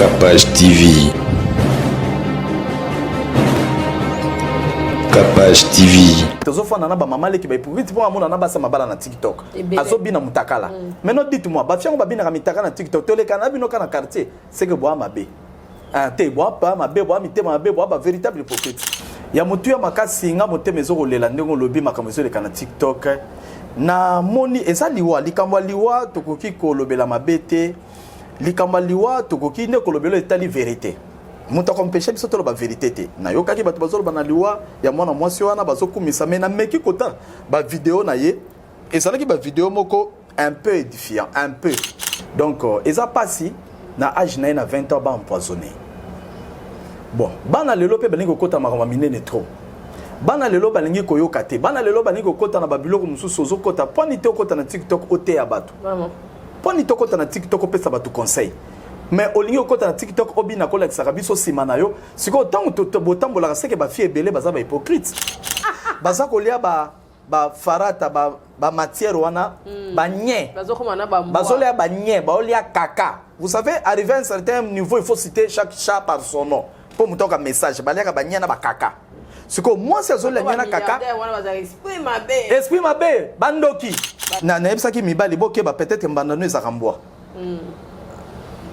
Capage TV. Capage TV. Tozofana na ba mama leki ba hypocrite pour amona na ba sama bala na TikTok. Azobina mutakala. Maintenant dites-moi, ba fiango ba bina ka mitaka na TikTok, to le kana bino kana quartier, c'est que boa mabe. Ah te boa pa mabe, boa mitema mabe, boa ba véritable hypocrite. Ya mutu ya makasi nga motema ezoko lela ndengo lobi makamezo le kana TikTok. Na moni eza liwa, likamba liwa tokoki kolobela mabete. Likamba liwa tokoki ne kolobelo etali vérité. Muta kompesha biso tolo ba vérité te. Na yokaki bato bazolo bana liwa ya mwana mwasi wana bazokumisa me na meki kota ba vidéo na ye. Ezalaki ba vidéo moko un peu édifiant, un peu. Donc eza pasi na âge na 20 ans ba empoisonné. Bon, bana lelo pe balingo kota makama minene trop. Bana lelo balingi koyoka te. Bana lelo balingo kota na babiloko mususu ozo kota poni te kota na TikTok ote ya bato. Vraiment. Poni to kota na TikTok opesa bato conseil. Mais olingi okota na TikTok obina kola kisaka biso sima na yo siko tango to botambola seke ba fie belé baza ba hypocrite baza kolia ba farata ba matière wana ba nye bazolia ba nye ba olia kaka. Vous savez, arrivé à un certain niveau il faut citer chaque chat par son nom pour mutoka message balia ka ba nye na ba kaka siko moi c'est zolia nye na kaka esprit mabe bandoki na ebisaki mibali boke ba peut-être mbandano ezakambwa.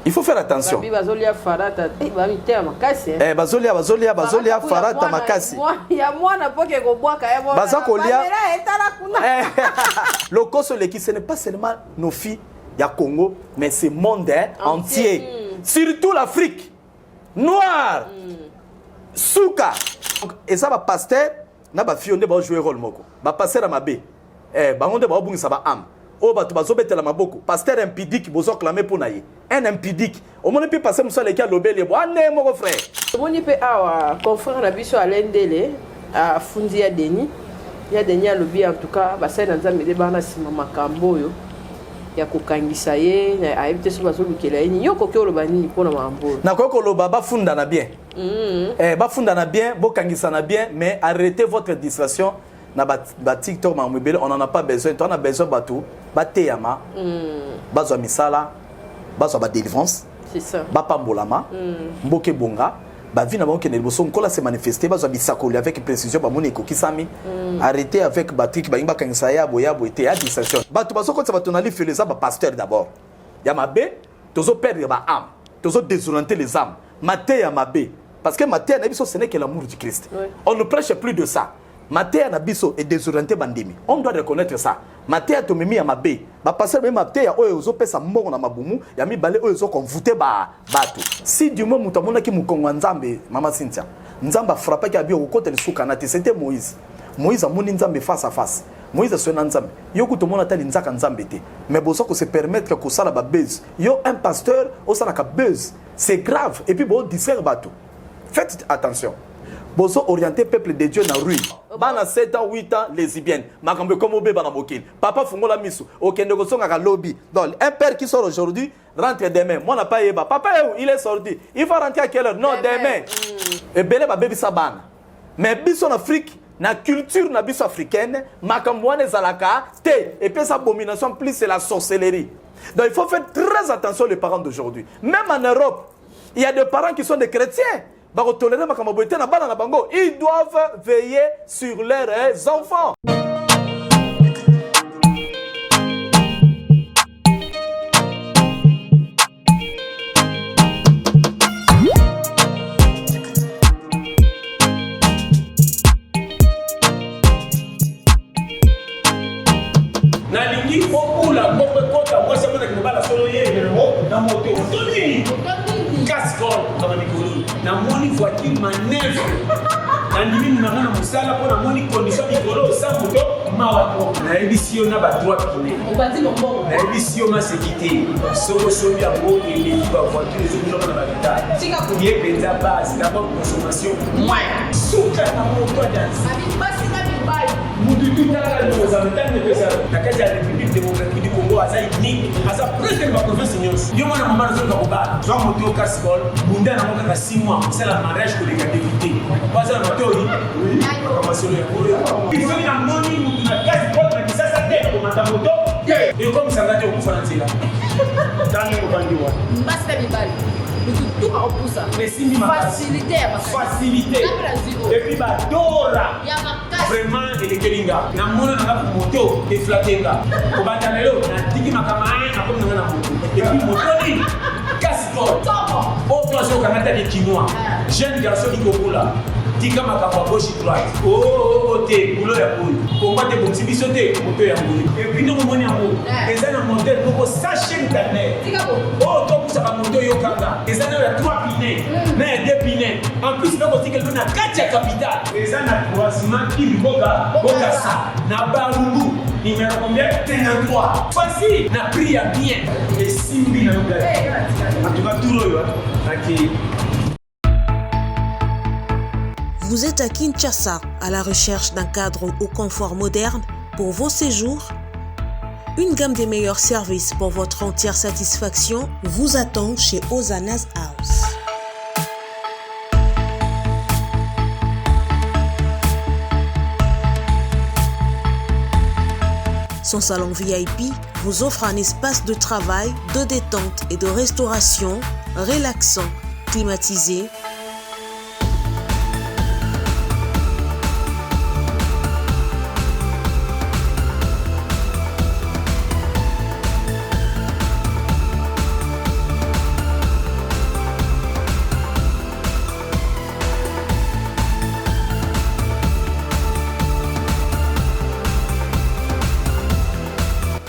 Il faut faire attention. Bazolia farata farata makasi. Ya mwana poke ko bwaka ya mwana. Bazakolia. Le koso leki ce n'est pas seulement nos filles ya Congo mais c'est monde entier. Surtout l'Afrique. Noir. Souka. Et ça va pasteur na ba fionde ba jouer rôle moko. Ba pasteur à mabe. Bangonde ba obungisa ba am. Oh bato bazobetela maboko pasteur impudique bozo clamer pour naye un impudique au monde peut passer musa leki alobeli bo ane moko frère omoni pe awa confrère na biso alendele a fundi ya Denis alobi en tout cas ba sai na nzambe de bana sima makambo yo ya kokangisa ye na ayebite so bazolukela yini yoko ke oloba nini pona mambo na ko loba ba funda na bien ba funda na bien bo kangisa na bien mais arrêtez votre distraction. Na ba TikTok ma mobile on en a pas besoin, on a besoin batou ba teyama bazwa misala bazwa ba délivrance c'est ça ba pambolama mboke bonga ba vie na bango ke neliboso nkola se manifester bazwa bisakoli avec précision ba moni kokisami arrêter avec Patrick ba imba kangisa ya boya boité ya distraction batou baso ko bato na li feleza ba pasteur d'abord ya mabe tozo perdre ba âme tozo désorienter les âmes maté ya mabe parce que maté na biso ce n'est que l'amour du Christ on ne prêche plus de ça. Matéa na biso et désorienté bandimi. On doit reconnaître ça. Matéa to memi ya mabe. Ba passer même matéa oyo ozo pesa mbongo na mabumu ya mibale oyo ozo konvoute ba bato. Si du moment mutamona ki mukongo nzambe mama Cynthia. Nzamba frappé ki abi okote le sukana te c'était Moïse. Moïse a moni nzambe face à face. Moïse a sonné nzambe. Yo kutomona tali nzaka nzambe te. Mais bozo ko se permettre ko sala ba buzz. Yo un pasteur o sala ka buzz. C'est grave et puis bo distraire bato. Faites attention. Bozo orienter peuple de Dieu na rue. Bana 7 ans, 8 ans, lesbiennes. Makambe comme obe bana mokil. Papa fungola misu. Okende ko songa ka lobby. Donc un père qui sort aujourd'hui rentre demain. Moi n'a pas yeba. Papa il est sorti. Il va rentrer à quelle heure? Non, demain. Et belé ba baby sa bana. Mais biso en Afrique, na culture na biso africaine, makambwane zalaka te et puis sa abomination plus c'est la sorcellerie. Donc il faut faire très attention les parents d'aujourd'hui. Même en Europe, il y a des parents qui sont des chrétiens. Ils doivent veiller sur leurs enfants. Na moni voiture manœuvre andimi numéro na musala pour na moni condition bikolo sa moto mawa na ebisio na ba droit kiné obandi lombo na ebisio ma sécurité soko sobi ya ngo et ba voiture les autres na ba état tika ko ye penza base la bonne consommation moins souka na moto dance abi basi na bibai mudu tutala na ozameta ne pesa na kati ya République démocratique du Congo aza unique aza presque ba province nyonso yo mwana mama zo ko ba zo moto cascol munda na moka 6 mois c'est la mariage que les gars débuté pas un moto oui formation ya ko ils sont na moni mudu na cascol na kisasa tena ko mata moto et comme ça va te ko fanatila tani ko bandiwa basta bibali tout à repousser. Mais si Facilité. Facilité. Et puis Dora. Vraiment et les Kelinga. Na mona na moto et flatenga. Au bandalelo na tiki makamai na comme na moto. Et puis moto ni casse-toi. Oh toi je kanata des Chinois. Jeune garçon qui kokola. Tika makamba gauche droite. Oh te boulot ya boule. Combat de bon biso te moto ya boule. Et puis nous moni amour. Les ana modèle pour sachet internet. Oh toi pour ça moto yo kanga. Les ana ya 3 pinets. Mais 2 pinets. En plus là aussi quelqu'un na 4 capitale. Les ana croisement qui boga ça. Na barungu. Numéro combien? 33. Voici na prix ya bien. Et simbi na ngala. En tout cas tout yo. OK. Vous êtes à Kinshasa, à la recherche d'un cadre au confort moderne pour vos séjours? Une gamme des meilleurs services pour votre entière satisfaction vous attend chez Hosanna's House. Son salon VIP vous offre un espace de travail, de détente et de restauration relaxant, climatisé,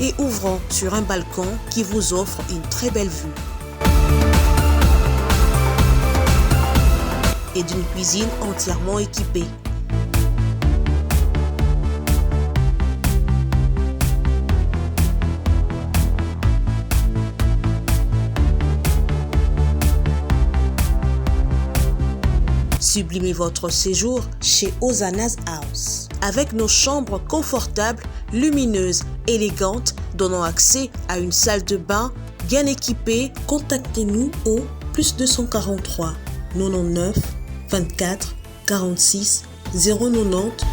et ouvrant sur un balcon qui vous offre une très belle vue. Et d'une cuisine entièrement équipée. Sublimez votre séjour chez Hosanna's House. Avec nos chambres confortables, lumineuses, élégantes, donnant accès à une salle de bain bien équipée, contactez-nous au +243 99 24 46 090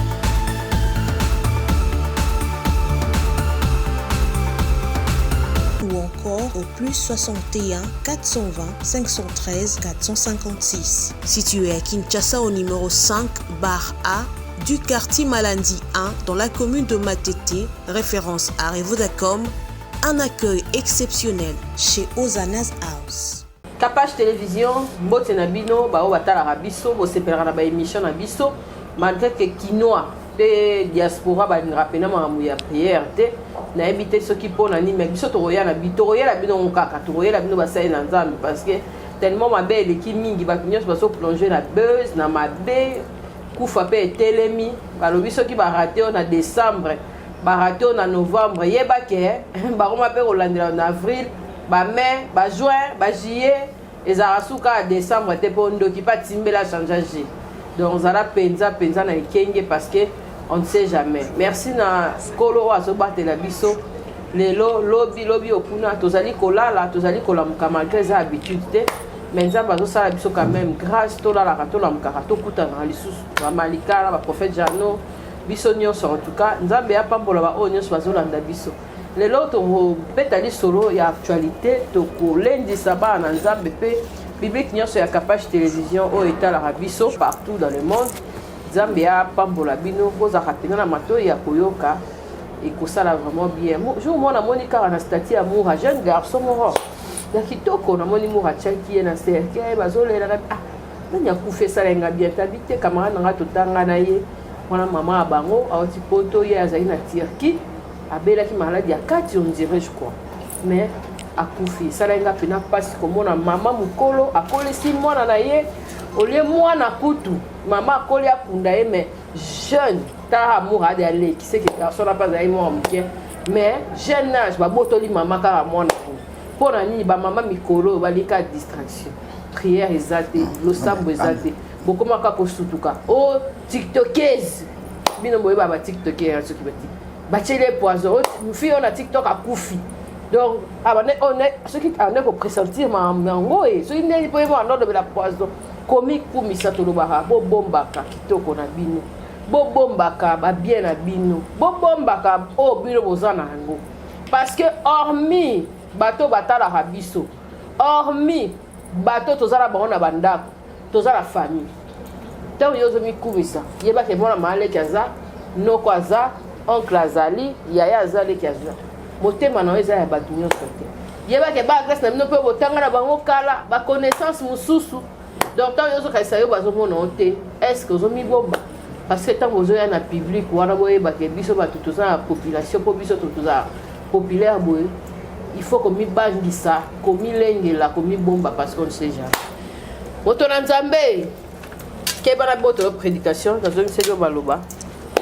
ou encore au +61 420 513 456. Situé à Kinshasa au numéro 5 bar A du quartier Malandi 1 dans la commune de Matete, référence à Revodacom, un accueil exceptionnel chez Hosanna's House. Capage télévision, bote na bino, bao batala rabiso, bo sepelera na ba émission na biso, malgré que quinoa de diaspora ba ngapena mamu ya prière te, na ebité ce qui pona ni mais biso toroya na bitoroya la bino ngaka, toroya la bino ba sai na nzambe parce que tellement ma belle qui mingi ba nyos ba so plonger na buzz na mabe kufa pe telemi, ba lobi so ki ba raté en décembre, ba raté en novembre, yeba ke ba roma pe Hollande en avril. Ba mai, ba juin, ba juillet, et zarasuka décembre te pondo qui pas timber la changer. Donc zara penza na ikenge parce que on ne sait jamais. Merci na kolo azo battre la biso. Lelo lobby okuna tozali kolala, tozali kolamuka malgré za habitude te. Mais nzamba zo sala biso quand même grâce to la rato la mukara to kuta na lisusu. Ba malika ba prophète Jano biso nyonso en tout cas nzambe ya pambola ba o nyonso bazolanda biso. Les autres petali solo ya actualité toko lundi sabat na nzambe pe biblique nyonso ya Capage télévision au état la rabiso partout dans le monde nzambe ya pambola bino koza kapena na mato ya koyoka et ko sala vraiment bien jour mona monika na statut amour jeune garçon moro ya kitoko na moni moura tchaki na cercle bazolela ah nanya kufe sala nga bien tabite camarade nga totanga na ye mwana mama abango awti poto ye azali na Turquie abelaki maladie ya kati on dirait je crois mais akufi salenga pena pasi komona mama mukolo akolesi mwana na ye olie mwana kutu mama akoli akunda ye mais jeune ta amour ade ale qui sait que personne n'a pas aimé moi mais jeune âge ba botoli mama kaka mwana pona ni ba mama mikolo balika distraction prière ezate losambo ezate bokoma ka kosutuka oh tiktokers bino boye ba tiktokers soki bati bachele poison fille on a TikTok a koufi donc on est ceux qui en est pour pressentir mango et ceux qui n'est pas en ordre de la poison comique pour misato lobaka bo bombaka kitoko na bino bo bombaka ba bien na bino bo bombaka o bino bozana ngo parce que hormis bato batala rabiso hormis bato tozala bango na bandako tozala famille tant yozo mikumisa yeba ke mwana male kaza noko aza oncle azali yaya azali kaza motema na eza ya bato nyonso te yeba ke ba grâce na bino pe botanga na bango kala ba connaissance mususu donc tant yozo kaisa yo bazo mona ote est-ce que ozo mi boba parce que tant bozo ya na public wana boyeba ke biso bato tozala population po biso tozala populaire boye il faut que mi bangisa ko mi lengela ko mi bomba parce qu'on ne sait jamais moto na nzambe ke bana boto prédication dans une série baloba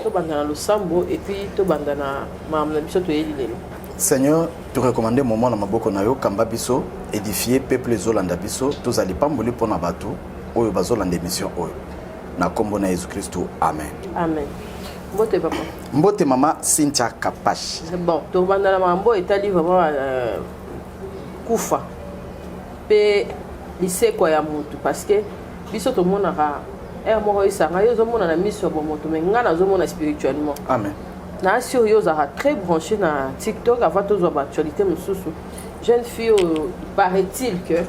to bandana lo sambo et puis to bandana mamna biso to yelilelo. Seigneur, tu recommandes moment na maboko na yo kamba biso édifier peuple zolanda biso tozali pamboli pona bato oyo bazolanda émission oyo na kombo na Jésus Christ. Amen. Amen. Mbote papa. Mbote mama Cynthia Kapash. Bon, to bandana mambo etali vraiment kufa pe lycée kwa ya mutu parce que biso to monaka moko isanga yo zo mona na miso bo moto mais ngana zo mona spirituellement. Amen. Na sur yo za très branché na TikTok avant to zo ba actualité mususu. Jeune fille paraît-il que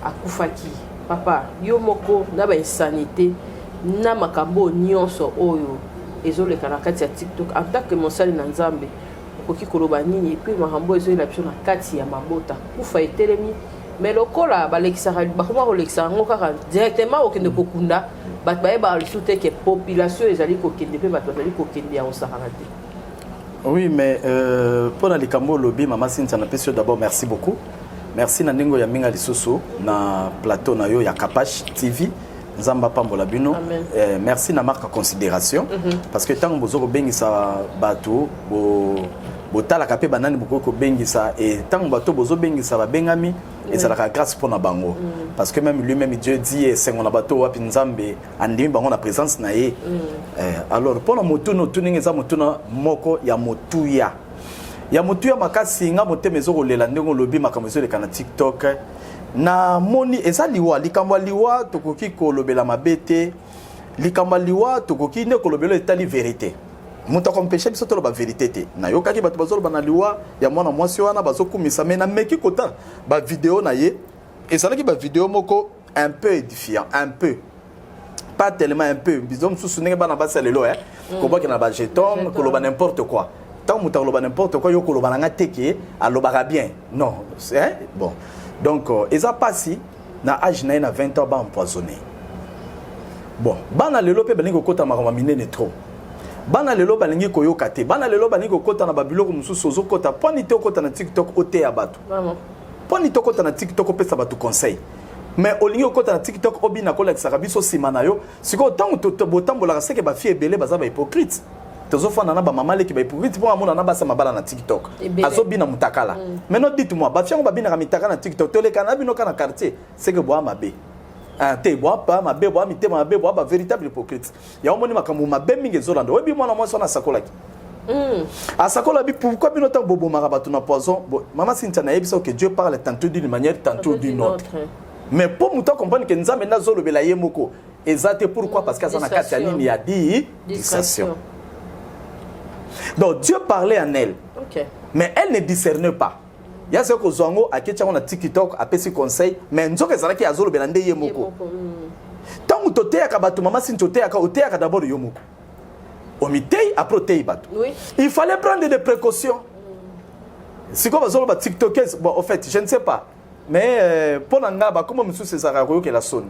akufaki papa yo moko na ba insanité na makambo nyonso oyo ezoleka na kati ya TikTok en tant que mosali na nzambe okoki koloba nini et puis makambo ezoyela biso na kati ya mabota kufa etelemi mais lokola balekisaka bakoma kolekisaka ngo kaka directement okende kokunda bato bayeba lisu te ke population ezali kokende mpe bato bazali kokende ya kosakana te. Oui, mais pour la likambo lobby mama Cynthia napesi yo d'abord merci beaucoup. Merci na ndingo ya minga lisusu na plateau na yo ya Kapash TV. Nzamba pambola bino. Merci na marque considération parce que tant bozo ko bengisa bato bo tala kapé banani boko ko bengisa et tant bato bozo bengisa ba bengami et ça la grâce pour na bango parce que même lui-même Dieu dit c'est on a bato wapi nzambe andimi bango na présence na ye. Alors pour na motuno tuninga za motuna moko ya motuya makasi nga motema ezo kolela ndenge lobi makambo ezo leka na TikTok na moni eza liwa likambo liwa tokoki kolobela mabete likambo liwa tokoki ne kolobela etali vérité muta kompesha biso tolo ba vérité te na yokaki bato bazolo bana liwa ya mwana mwasi wana bazokumisa mais na meki kota ba vidéo na ye ezalaki ba vidéo moko un peu édifiant un peu pas tellement un peu bizom susu ndenge bana basalelo ko boki na ba jeton koloba n'importe quoi tant muta koloba n'importe quoi yo koloba nga teke alobaka bien non c'est bon. Donc, ils ont passé, na âge na 20 ans, empoisonné. Bon, bana lelo pe balingo kota makama minene trop. Bana lelo balingi koyo kate. Bana lelo balingo kota na babiloko mususu ozo kota. Poni te kota na TikTok ote ya bato. Maman. Poni te kota na TikTok opesa bato conseil. Mais olingi kota na TikTok obi na kola kisaka biso simana yo. Siko tango to botambola seke ba fie belé baza ba hypocrite. Tozofana na ba mama leki ba hypocrite pour amona na basa mabala na TikTok. Azobi na mutakala. Maintenant dites-moi, ba fiango ba bina ka mitaka na TikTok, to le kana bino kana quartier, c'est que boa mabe. Te boa pa mabe boa mite mabe boa ba véritable hypocrite. Ya omoni makambo mabe mingi zolanda. Obi mwana mwasi na sakola ki. Asakola bi pourquoi bino tant bobo marabatu na poison. Maman Cynthia na yebisa que Dieu parle tantôt d'une manière tantôt d'une autre. Mais pour muta comprendre que nzambe na zolo bela yemoko. Exacte pourquoi parce que ça na kati ya nini ya di distraction. Donc Dieu parlait en elle, mais elle ne discernait pas. Il y a ce que Zongo a quelqu'un na TikTok a pesi conseil, mais nzoka ezalaki azolo belande yemoko. Tant que toté ya kabatu mama sin toté ya ka oté ya d'abord yomoko. Omitei après oté bato. Il fallait prendre des précautions. C'est comme azolo ba TikTokers, bon en fait, je ne sais pas. Mais pour nanga ba comment monsieur César Aroyo que la sonne.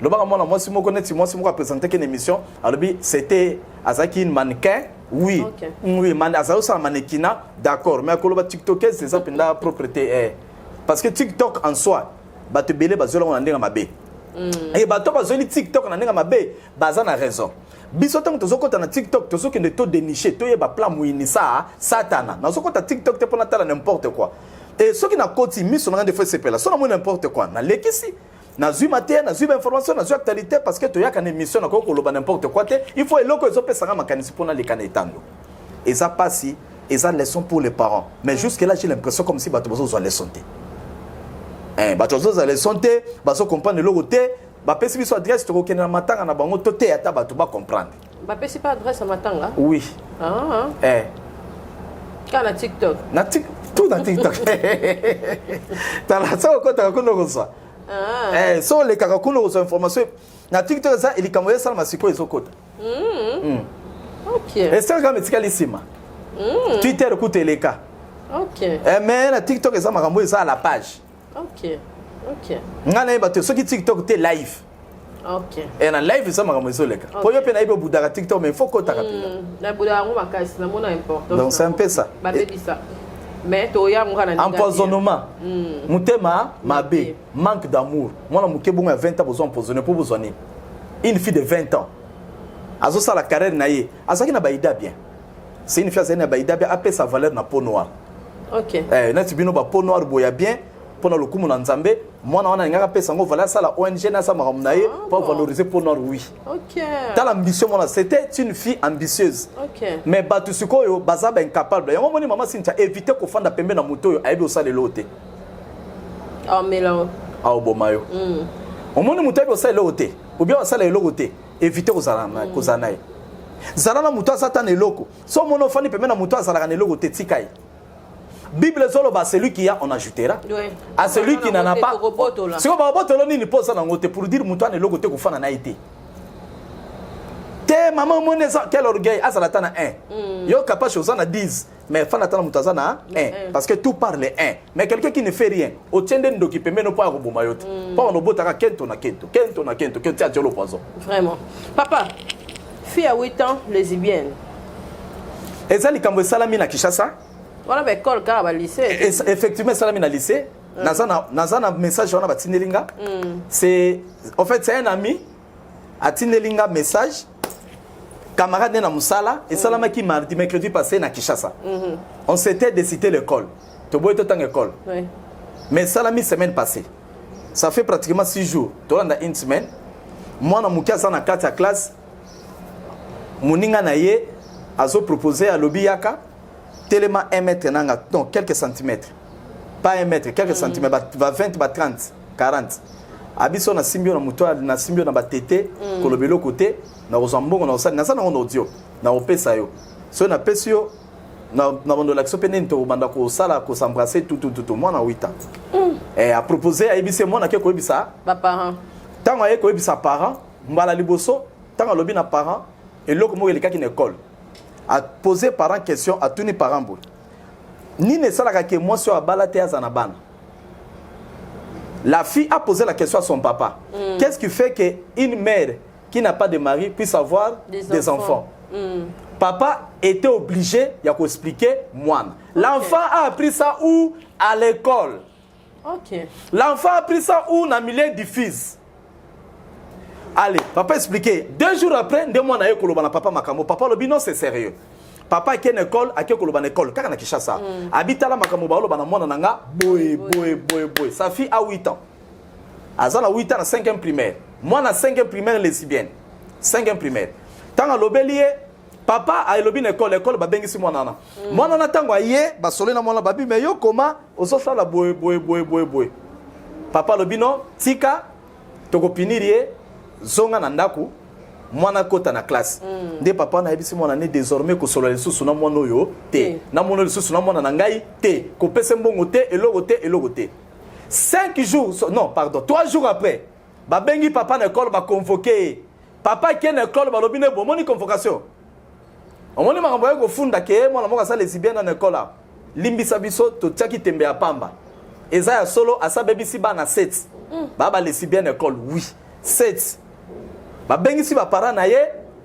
Le bar moi si moi connais si moi a présenté une émission, alors c'était Azaki une mannequin. Oui, oui, man, ça mannequinat, d'accord. Mais à Koloba TikTok, c'est ça penda propriété. Parce que TikTok en soi, bah te belé bazola on andinga mabe. Et bah toi bazoli TikTok on andinga mabe, baza na raison. Bisotant to zoko na TikTok, to zoko ne to dénicher, to yeba plan mouini ça, satana. Na zoko ta TikTok te pona tala n'importe quoi. Et ceux qui na koti mis on a des fois c'est là, ça n'importe quoi. Na lekisi. Na zui matin, na zui information, na zui actualité parce que tu y a une émission na ko loba n'importe quoi te, il faut eloko ezope sanga makanisi pona les kanetando. Et ça passe, et ça leçon pour les parents. Mais jusque là j'ai l'impression comme si bato bozo zo leçon te. Bato bozo zo leçon te, bazo comprendre le côté, ba pesi biso adresse to ko kenna matanga na bango to te ata bato ba comprendre. Ba pesi pas adresse à matanga? Oui. Kana TikTok. Na TikTok, tout dans TikTok. T'as la ça ko ta ko no ko ça. so les kakakuna aux informations na TikTok ça il kamwe ça masiko ezokota OK et ça quand metika lisima Twitter kuteleka OK mais na TikTok ça makambo ça à la page OK ngana ba te soki TikTok te live OK et na live ça makambo ezoleka po yo pe na ibe budaka TikTok mais faut kota kapila na budaka ngo makasi na mona important donc c'est un peu ça mais to ya ngana empoisonnement mutema mabe manque d'amour moi muke bongo ya 20 ans besoin empoisonner pour besoin une fille de 20 ans azo ça la carrière na ye azaki na baida bien c'est une fille na baida bien après sa valeur na peau noire OK na tibino ba peau noire boya bien pour na lokumu na nzambe mwana wana ngaka pesa ngo valeur ça la ONG na sa maram na ye pour valoriser peau noire oui OK dans l'ambition moi c'était une fille ambitieuse OK mais batu sikoyo bazaba incapable yango moni mama Cynthia éviter ko fanda pembe na moto yo ayebi osala lote mais là bomayo omoni moto ayebi osala lote ou bien osala lote éviter kozala na ye zala na moto azata na eloko so mono fani pembe na moto azala na eloko te tikai Bible zolo ba celui qui a on ajoutera à celui qui n'en a pas si on va botolo nini posa na ngote pour dire moto na eloko te ko fana na été te maman moneza quel orgueil azala ta na 1 yo capable chose na 10 mais fana ta na moto azana 1 parce que tout parle 1 mais quelqu'un qui ne fait rien au tiende ndoki pembe no pa ko boma yote pa on botaka kento na kento que tu as le poison vraiment papa fille à 8 ans lesbienne ezali kambo salami na Kinshasa voilà ba école ka ba lycée effectivement salami na lycée nazana message wana batinelinga c'est en fait c'est un ami atinelinga message camarade na musala et salama qui mardi mercredi passé na Kinshasa on s'était décidé l'école to boy to tang école mais salami semaine passée ça fait pratiquement 6 jours to landa une semaine moi na mukiasa na 4 classe muninga na ye azo proposer à lobbyaka tellement 1 mètre nanga non quelques centimètres pas 1 mètre quelques centimètres va 20 va 30 40 abiso na simbio na muto na simbio na batete kolobelo côté na ozambongo na osali na sana on audio na opesa yo so na pesio na bondo l'action penento banda ko sala ko s'embrasser tout moi na 8 ans et a proposer a ebise moi na ke ko ebisa ba parents tango ye ko ebisa parents mbala liboso tango lobi na parents et loko mo eleka ki na école a poser parents question à tous les parents bo ni ne sala ka ke moi sur abala te azana bana. La fille a posé la question à son papa. Qu'est-ce qui fait qu'une mère qui n'a pas de mari puisse avoir des enfants? Papa était obligé de expliquer moi. L'enfant a appris ça où? À l'école. L'enfant a appris ça où? Dans le milieu du fils. Allez, papa expliquait. 2 jours après, 2 mois, papa Makamo. Papa le non, c'est sérieux. Papa qui est une école, qui est une école, quand on a Kinshasa, habite à la Makamobalo, boy. Sa fille a 8 ans. Azana 8 ans, 5e primaire. Moi, na 5e primaire, lesbienne. 5e primaire. Tant à l'obélier, papa a une école, l'école, babengi si moi nana. Moi, nana, tant à yé, basolé na moi, babi, mais yo, comment, on s'en sort la boy. Papa le bino, tika, toko pinirie, zonga nandaku. Moi na kota na classe nde papa na yebisi mwana ne désormais ko solo lisusu na mwana oyo te na mwana lisusu na mwana na ngai te ko pese mbongo te eloko te 5 jours non pardon 3 jours après ba bengi papa na école ba convoquer papa qui na école ba lobine bo moni convocation omoni makambo ya ko funda ke mwana moka sa lesbienne na école limbisa biso to tsaki tembe ya pamba eza ya solo asa bebisi bana 7 baba lesbienne école oui 7 ba bengisi ba parents na ye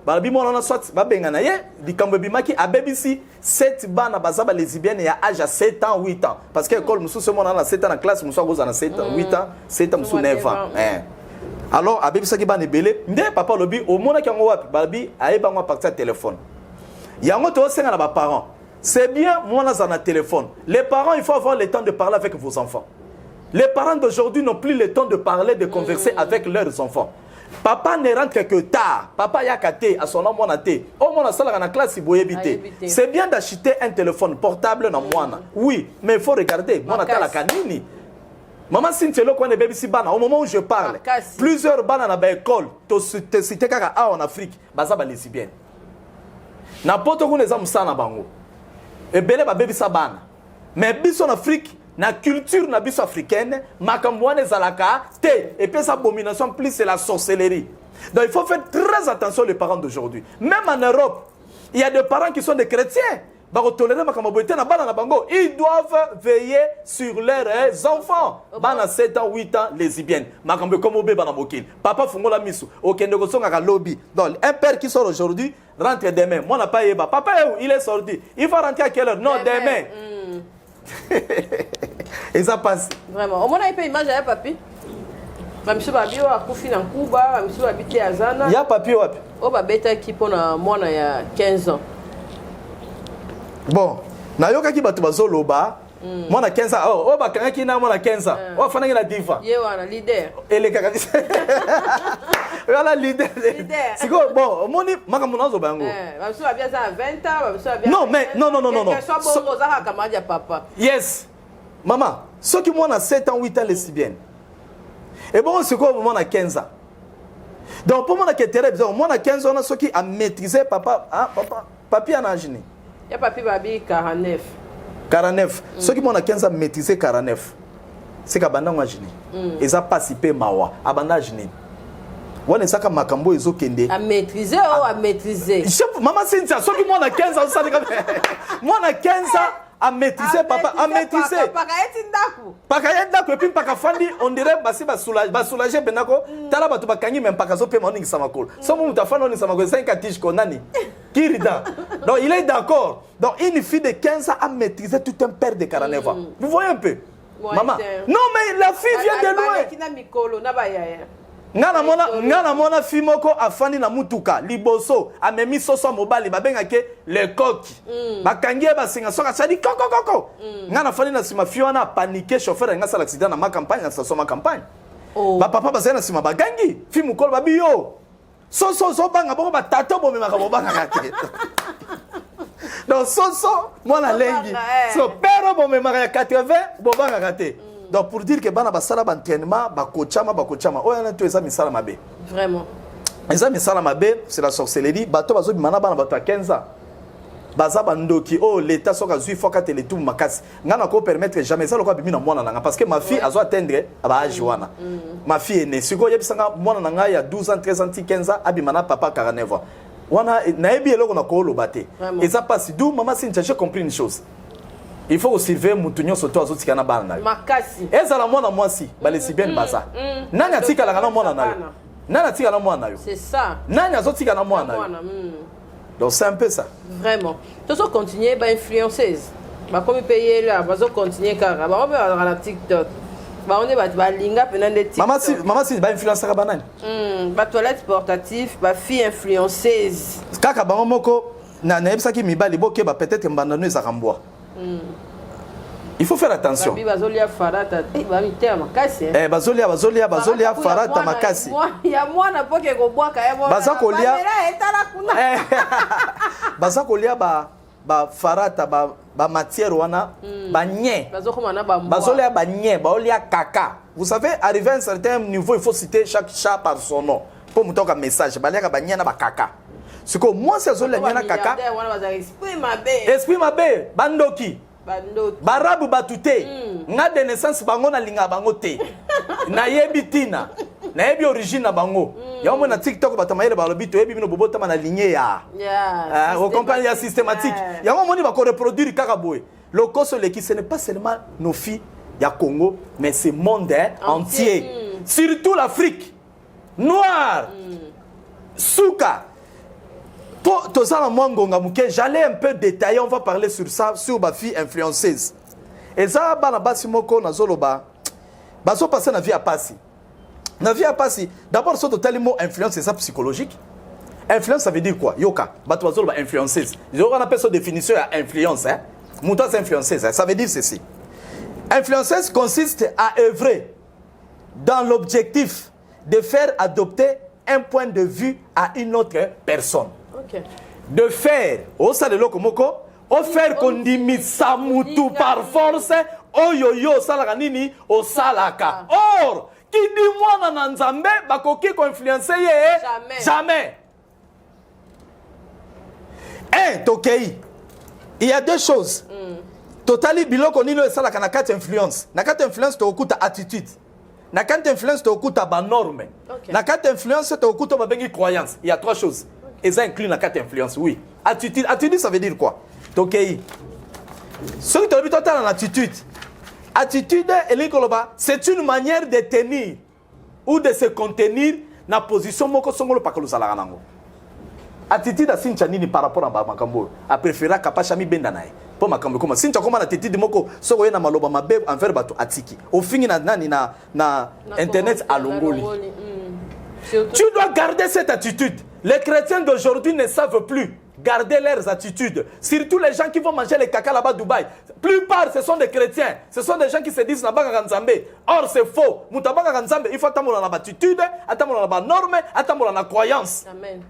ba bimona na soit ba benga na ye likambo bimaki abebisi 7 bana bazaba lesbienne ya âge à 7 ans 8 ans parce que école musu se mona na 7 ans na classe musu goza na 7 ans 8 ans 7 ans musu 9 ans alors abebisa ki bana belé nde papa lobi o mona ki ngo wapi babi ayeba ngo partir téléphone yango to senga na ba parents c'est bien mona za na téléphone les parents il faut avoir le temps de parler avec vos enfants les parents d'aujourd'hui n'ont plus le temps de parler de converser avec leurs enfants. Papa ne rentre que tard. Papa yakate à son nom monaté. Oh mon sala na classe boyebité. C'est bien d'acheter un téléphone portable na moana. Oui, mais il faut regarder. Mona la kanini. Maman Cynthia lo kwa ne baby si bana au moment où je parle. Plusieurs bana na ba école to cité kaka en Afrique, baza ba lesbienne. Na poto ko neza musana bango. E belé ba baby sa bana. Mais biso en Afrique na culture na biso africaine makambo wana ezalaka te et puis sa abomination plus c'est la sorcellerie. Donc il faut faire très attention les parents d'aujourd'hui. Même en Europe, il y a des parents qui sont des chrétiens. Ils doivent veiller sur leurs enfants. Bana 7 ans, 8 ans, lesbiennes. Papa fungola misu. Donc un père qui sort aujourd'hui rentre demain. Moi n'a pas yeba. Papa il est sorti. Il va rentrer à quelle heure? Non, demain. Et ça passe. Vraiment. Au moins il peut imaginer papi. Monsieur Babio a confié en Cuba, monsieur habité à Zana. Il y a papi wapi? Oh babeta qui pour moi il y a 15 ans. Bon, nayoka ki batu bazoloba, moi na 15 ans, oh ba kanga ki na moi na 15 ans. Oh fana na diva. Ye wana leader. Ele kaka. Wala leader. Siko bon, moni makambo nazo bango. Monsieur Babia ça 20 ans, monsieur Babia. Non mais non. Soit bon za kama dia papa. Yes. Maman, ceux qui moi na 7 ans, 8 ans lesbiennes. Et bon, c'est quoi moi na 15 ans. Donc pour moi na ketere bizarre, moi na 15 ans ceux qui a maîtrisé papa, hein, papi en agini. Il y a papi babi 49. 49. Ceux qui m'ont 15 ans maîtrisé 49. C'est qu'abandon imaginer. Ils ont participé mawa. Abandon gêné. On est ça comme makambo ils ont kende. À maîtriser ou à maîtriser. Maman Cynthia, ceux qui m'ont 15 ans ça moi on a 15 ans à maîtriser papa, à maîtriser. Et puis pakafandi on dirait soulager benako. Tala batu bakangi même pakazo pe moni samakol. Somo mutafano ni samakol 5 atish konani. Kirida. Donc il est d'accord. Donc une fille de 15 ans a maîtrisé tout un père de 49 ans. Vous voyez un peu? Maman. Non mais la fille vient de loin. Ngana mona fille moko afani na mutuka liboso amemi soso mobali babenga ke le coq. Bakangie basinga soka sadi koko. Ngana fani na sima fille wana paniquer chauffeur nga sala accident na ma campagne na station ma campagne. Ba papa basena sima bagangi fille mukolo babiyo. Soso zo banga boko ba tato bo memaka bo banga kate. Donc soso moi la lengi. So pero bo memaka 80 bo banga kate. Donc pour dire que bana basala ba entraînement ba coachama oh yana to eza misala mabe. Vraiment. Eza misala mabe, c'est la sorcellerie, bato bazo bimana bana bato 15 ans. Baza bandoki oh l'état soka zui foka tele tout makasi. Ngana ko permettre jamais ça lokwa bimina mwana nanga parce que ma fille azo atteindre aba âge wana. Ma fille est née. Siko yebisanga mwana nanga ya 12 ans, 13 ans, 15 ans abimana papa 49 ans. Wana naebi eloko na ko lobate. Et ça passe d'où maman Cynthia j'ai compris une chose. Il faut aussi surveiller mutunyo soto azotika na bana nayo. Makasi. Ezala mwana mwasi bale si bien baza. Nani atika la kana mwana nayo? Nani atika na mwana nayo? C'est ça. Nani azotika na mwana nayo? Donc c'est un peu ça. Vraiment. Tous on continuer ba influenceuse. Ba comme payer là, ba zo continuer car ba on va na TikTok. Ba on est ba linga pendant des TikTok. Maman si ba influencer ba nani? Ba toilette portative, ba fille influenceuse. Kaka ba moko na ebisa ki mibali boke ba peut-être mbandano ezakambwa. Il faut faire attention. Bazolia farata farata makasi. Ya mwana poke ko bwaka ya mwana. Bazakolia ba farata ba matière wana ba nye. Bazolia ba nye, ba olia kaka. Vous savez arriver à un certain niveau il faut citer chaque chat par son nom pour me donner un message. Balia ba nye na ba kaka. C'est que moi c'est zolia nye na kaka. Esprit mabe bandoki. Barabu batute nga de naissance bango na linga bango te na yebi tina na yebi origine na bango ya mo na TikTok batamayele balobi to yebi bino bobota na lignée ya on comprend ya systématique ya mo moni ba ko reproduire kaka boy le coso le qui ce n'est pas seulement nos filles ya Congo mais c'est monde entier surtout l'Afrique noire souka. J'allais un peu détailler, on va parler sur ça, sur ma fille influenceuse. Et ça, passer la vie à passer. La vie à passer. D'abord, ce total mot influence, c'est ça psychologique. Influence, ça veut dire quoi? Yoka, influenceuse. On appelle ça définition à influence. Moutas influenceuse, ça veut dire ceci. Influenceuse consiste à œuvrer dans l'objectif de faire adopter un point de vue à une autre personne. Okay. De faire, au sein de l'okomoko, au faire qu'on dit misamutu par force, oyoyo salaganini, au salaka. Or, qui dit moi dans Nzambe, bakoki ko influencer jamais. Un, tokei. Il y a deux choses. totali biloko nino esalaka na kati influence. Na kati influence tokuta attitude. Na kati influence tokuta ba norme. Na kati influence tokuta ba bengi croyance. Il y a 3 choses. Et ça inclut la carte influence, oui. Attitude, attitude ça veut dire quoi? Tokei. Ce que tu as vu total en attitude. Attitude, c'est une manière de tenir ou de se contenir dans la position moko songolo pakolo salaka nango. Attitude asincha nini par rapport à makambo. A préférer kapacha mi benda nae. Pour makambo comme sincha comme attitude moko soko na maloba mabe envers bato atiki. Au fini na nani na internet à longoli. Tu dois garder cette attitude. Les chrétiens d'aujourd'hui ne savent plus garder leurs attitudes. Surtout les gens qui vont manger les caca là-bas à Dubaï. Plupart, ce sont des chrétiens. Ce sont des gens qui se disent Nabanga Nzambe. Or, c'est faux. Mutabanga Nzambe, il faut attendre la attitude, attendre la norme, attendre la croyance. Amen.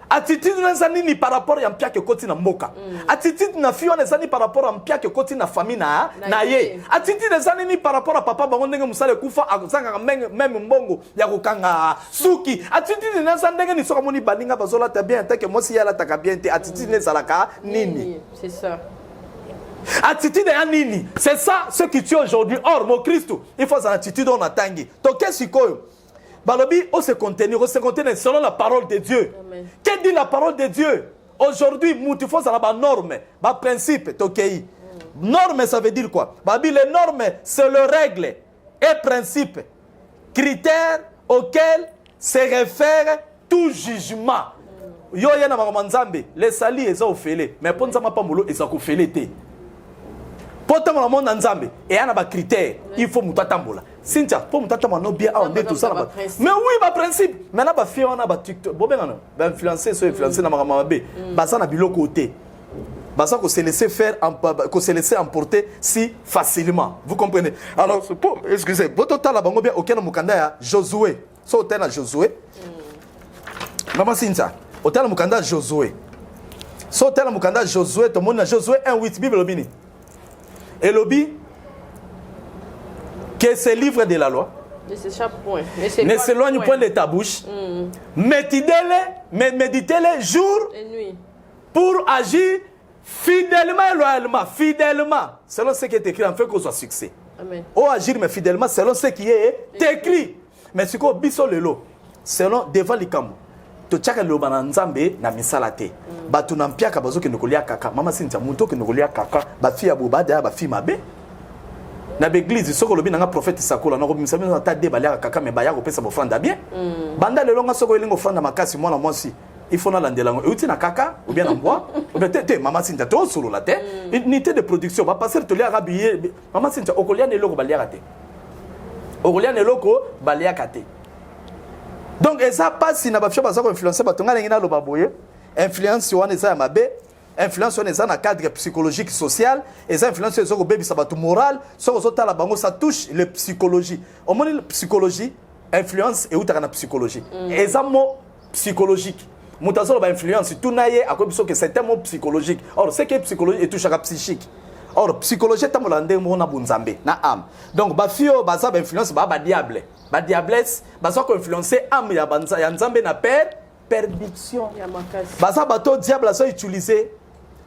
Attitude nzani par rapport à mpia ke koti na mboka. Attitude na fio nzani par rapport à mpia ke koti na famille na ye. Attitude nzani par rapport à papa bango ndenge musale kufa azanga même mbongo ya kokanga suki. Attitude nzani ndenge ni soka moni baninga bazola ta bien tant que moi si yala ta bien te attitude nzalaka nini. C'est ça. Attitude ya nini. C'est ça ce qui tue aujourd'hui. Or mon Christ, il faut une attitude on atangi. To qu'est-ce que Balobi, on se contenir selon la parole de Dieu. Qu'est-ce dit la parole de Dieu? Aujourd'hui, il faut savoir les normes, les principes. Normes, ça veut dire quoi? Les normes, c'est les règles et principes, critères auxquels se réfère tout jugement. Yo yana mamanzambe, les sali ils ont fait, mais pour nous pas molo ils ont fait té. Pour tant le monde nzambe et y a des critères, il faut mutatambola. Cynthia, pour mutatambola no bien on tout ça là. Mais oui, ba principe. Maintenant ba fait on a ba TikTok. Bon ben non, ba influencer sur influencer na mama be. Ba ça na biloko côté. Ba ça qu'on se laisser faire qu'on se laisser emporter si facilement. Vous comprenez? Alors, excusez, votre temps là bango bien aucun mukanda ya Josué. So hôtel à Josué. Maman Cynthia, hôtel à mukanda Josué. So hôtel à mukanda Josué, tout le monde Josué 1:8 Bible obini. Et lobby que ce livre de la loi ne s'éloigne point de ta bouche. Méditez-les jour et nuit pour agir fidèlement et loyalement. Fidèlement, selon ce qui est écrit, en fait qu'on soit succès. Amen. Ou agir mais fidèlement selon ce qui est écrit. Mais ce qu'on biso lelo, selon devant l'ikamu. To chaka loba na nzambe na misala te. Batu na mpiaka bazo ke nokolia kaka. Mama Cynthia muto ke nokolia kaka. Ba fi aboba da ba fi mabe. Na beglise soko lobi na nga prophète sakola na ko misabe na ta de balia kaka me baya ko pesa bo franda bien. Banda le longa soko elingo franda makasi mwana mwasi. Il faut na landela ngo. Euti na kaka ou bien na mbwa. Ou bien te Mama Cynthia to solo la te. Unité de production ba passer to lia rabiller. Mama Cynthia okolia ne loko balia kate. Okolia ne loko balia kate. Donc, ça passe si n'a pas fait influencer influence sur les amabe, influence sur les cadre psychologique social, et ça influence sur les bébés sabatu moral, sur les ça touche le psychologie. Au moins la psychologie, influence et où la psychologie. Et ça mot psychologique. Moutazo ba influence tout naie à quoi que c'est un mot psychologique. Or c'est que psychologie est touche à la psychique. Or psychologie tamolande mona bunzambe na âme. Donc ba fio ba ça ba influence ba diable. Ba diablesse ba ça ko influencer âme ya banza ya nzambe na perdition. Ba ça bato diable ça utiliser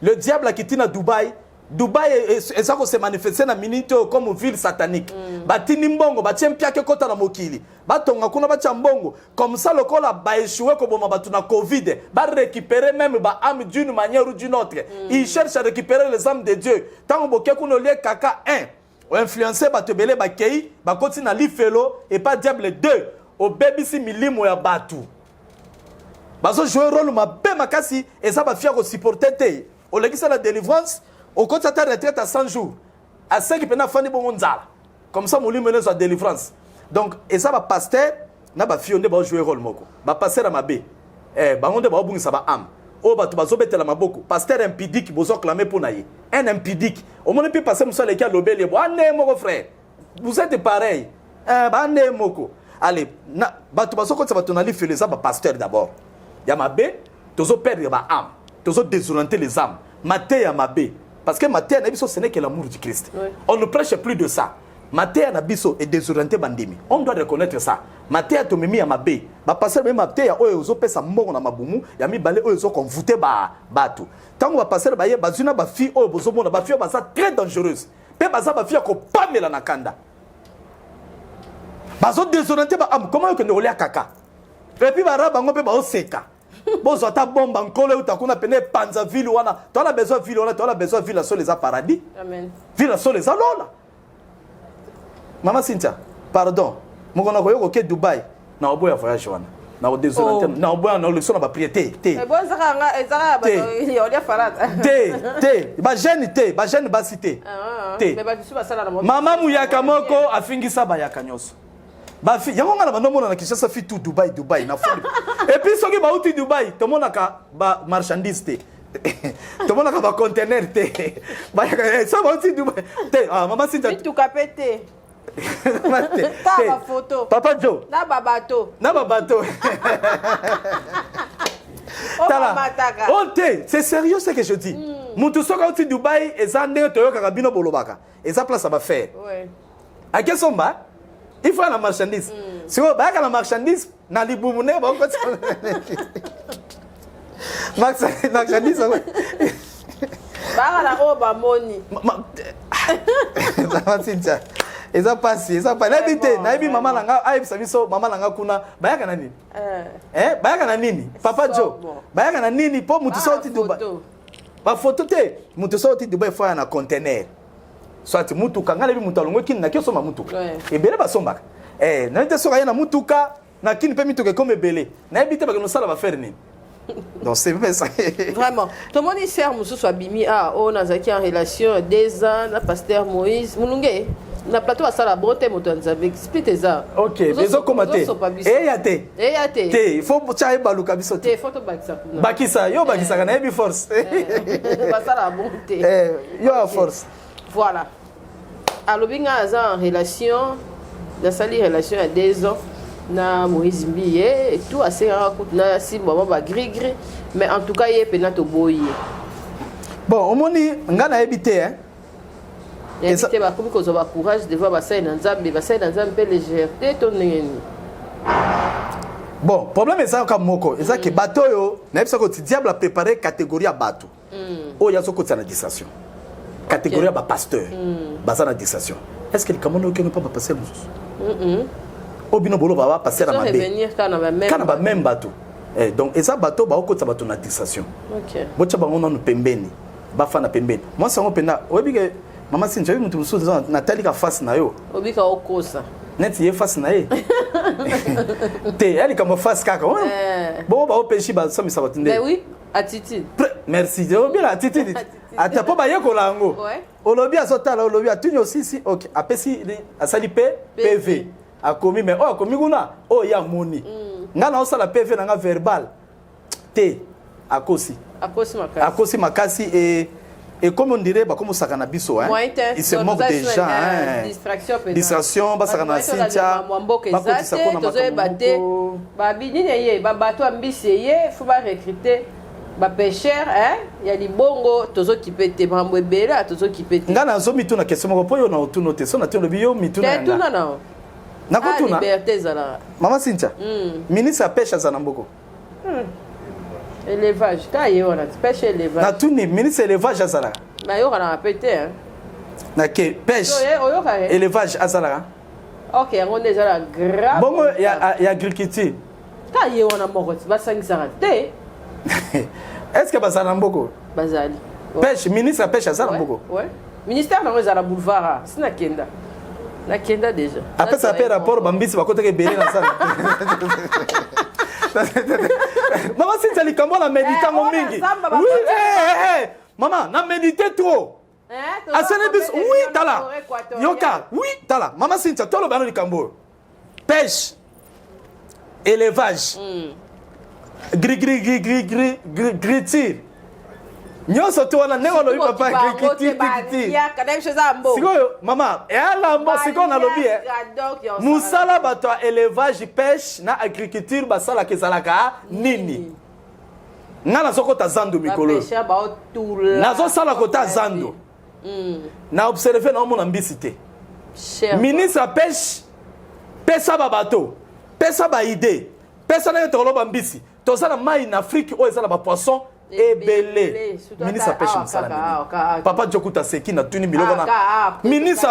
le diable qui tina Dubaï. Dubaï et ça ko se manifester na minute comme ville satanique. Batini mbongo ba tiempia ke kota na mokili. Batonga kuna ba mbongo comme ça le kola ba échouer ko boma batu na Covid, ba récupérer même ba âme d'une manière ou d'une autre. Ils cherchent à récupérer les âmes de Dieu. Tant boké kuno lié kaka 1. Ou influencer ba tebele ba kei, ba koti na lifelo et pas diable 2. Au baby si milimo ya batu. Bazo jouer rôle ma be makasi et ça ba fier ko supporter te. Au légisa la délivrance. Au compte sa retraite à 100 jours. À 5 pena fani bon nzala. Comme ça mon mener sa délivrance. Donc et ça va pasteur na ba fionde ba jouer rôle moko. Ba pasteur à mabe. Ba onde ba bungisa ba am. O ba to ba zobetela maboko. Pasteur impudique bozo clamer pour naïe. Un impudique. Au moins peut passer musa le kia lobele bo ane moko frère. Vous êtes pareil. Ba ane moko. Allez, na ba to ba so konta ba to na li fele ça ba pasteur d'abord. Ya mabe tozo perdre ba am. Tozo désorienter les âmes. Maté ya mabe. Parce que Matthieu, ce n'est que l'amour du Christ. Oui. On ne prêche plus de ça. Matéa na biso est désorienté bandimi. On doit reconnaître ça. Matéa to memi ya mabe. Ba passer même matéa oyo zo pesa mbongo na mabumu ya mibale oyo zo konvoute ba bato. Tango ba passer ba ye bazuna ba fille oyo bozo mona ba fille ba ça très dangereuse. Pe ba za ba fille ko pamela na kanda. Bazo désorienté ba am comment que ne olia kaka. Et puis ba raba ngo pe ba oseka. Bozo ata bomba nkole utakuna pene panza ville wana. Tu as besoin ville wana, tu as besoin ville sur les paradis. Amen. Ville sur les alola. Maman Cynthia, pardon. Mon gars, on a Dubaï. Na oboya voyage wana. Na désolé. Na oboya na leçon na ba priété. Té. Bon ça ezara ba yolia farata. Té. Ba jeune ba cité. Té. Mais ba tu ba sala na mo. Mama muyaka moko afingisa ba yaka nyoso. Ba fi yango ngala ba nomona na Kinshasa fi tout Dubaï na fond. Et puis soki ba uti Dubaï, to monaka ba marchandise té. To monaka ba conteneur té. Ba yaka ça ba uti Dubaï. Té. Ah maman Cynthia. Tu capete. Photo. Papa Joe. Na babato. C'est sérieux ce que je dis. Moutou soka uti Dubaï eza ndenge toyoka kabino bolobaka. Eza place à faire. Ouais. À quel somba? Il faut la marchandise. Si on va la marchandise, na libumune ba ko. Marchandise. Ba la roba moni. Maman Cynthia. Eza passé, n'habité, n'habi maman langa, aïe sabiso, maman langa kuna, bayaka na nini? Bayaka na nini? Papa Joe, bayaka na nini po mutu sorti Dubaï. Ba photo te, mutu sorti Dubaï faut na conteneur. Soit mutu kanga lebi mutu alongo kin na kioso ma mutu. Et bele ba somba. Na te soka na mutu ka na kin pe mutu ke comme belé. Na habité ba no sala ba faire nini? Donc c'est même ça. Vraiment. Tout le monde ici Moussou soit bimi on a zaki en relation 2 ans, na pasteur Moïse, Mulunge. Na plateau à sala bonté motonzabe explique ça. OK, les autres commenter. Té, il faut chaye baluka biso. Té, photo bakisa. Bakisa, yo bakisa kana hebi force. Ba sala bonté. Yo a force. Voilà. Alobinga aza en relation, na sali relation à 2 ans na Moïse Mbiye et tout assez raconte na si maman ba gris mais en tout cas yé pena to boye. Bon, omoni ngana habité hein. Et ça ba comme ko zo ba courage de voir ba sai na nzambe pe légèreté to ngeni. Bon, problème est ça comme moko, est ça que bateau yo, na bisa ko ti diable a préparé catégorie à bateau. Oh ya so ko tsana distraction. Catégorie à ba pasteur. Bazana distraction. Est-ce que le Cameroun ne peut pas passer le Obino bolo va passer à ma revenir quand ba même bateau. Donc et ça bateau ba okota bateau na distraction. OK. Bocha ba ngona no pembeni. Ba fa na pembeni. Moi ça on pena, obi que maman Cynthia mutu musu Nathalie ka face na yo. Obi ka okosa. Net ye face na ye. Té, elle comme face kaka. Bon ba opeshi ba so mi sabatunde. Mais oui, attitude. Merci. Obi la attitude. Ata po ba ye ko lango. Ouais. Olobi azotala olobi atunyo si OK. Apesi asali PV. A commis mais oh commis kuna oh ya moni ngana osala PV nanga verbal te akosi makasi et comme on dirait bah comme sakana biso hein il se moque des gens hein distraction ba sakana Cynthia ba ko tisako na makambo ba binini ye ba bato ambisi ye faut ba recruter ba pêcheur hein ya libongo tozo kipete mambo ebela tozo kipete ngana zo mituna question moko po yo na otuno te so na te lo biyo mituna na nakotuna liberté zala Maman Cynthia ministre ya pêche azana mboko élevage ka yona pêche élevage na tuni ministre élevage azala na yo kana pété hein na ke pêche élevage azala OK on déjà la grave bongo ya agriculture ka yona mboko basangisa te est-ce que bazana mboko bazali pêche ministre ya pêche azala mboko ouais ministère na zala boulevard sina kenda na kenda déjà après ça fait rapport bambisi bakote ke belé na ça maman Cynthia likambo na méditer mo mingi oui maman na méditer trop asenebis oui tala yoka oui tala maman Cynthia tolo bano likambo pêche élevage gri nyonso to wana ndenge olobi papa agriculture sikoyo mama ealambo sikoyo nalobi musala bato ya élevage pêche na agriculture basalaka ezalaka nini nga nazokota zando mikolo nazosala kota zando na observe na omona mbisi te ministre pêche pesa ba bateau pesa ba idée pesa na tolo bambisi tozala mai en Afrique o ezala ba poisson ebele ministre pêche musala papa Djokuta Seki na tuni miloko na ministre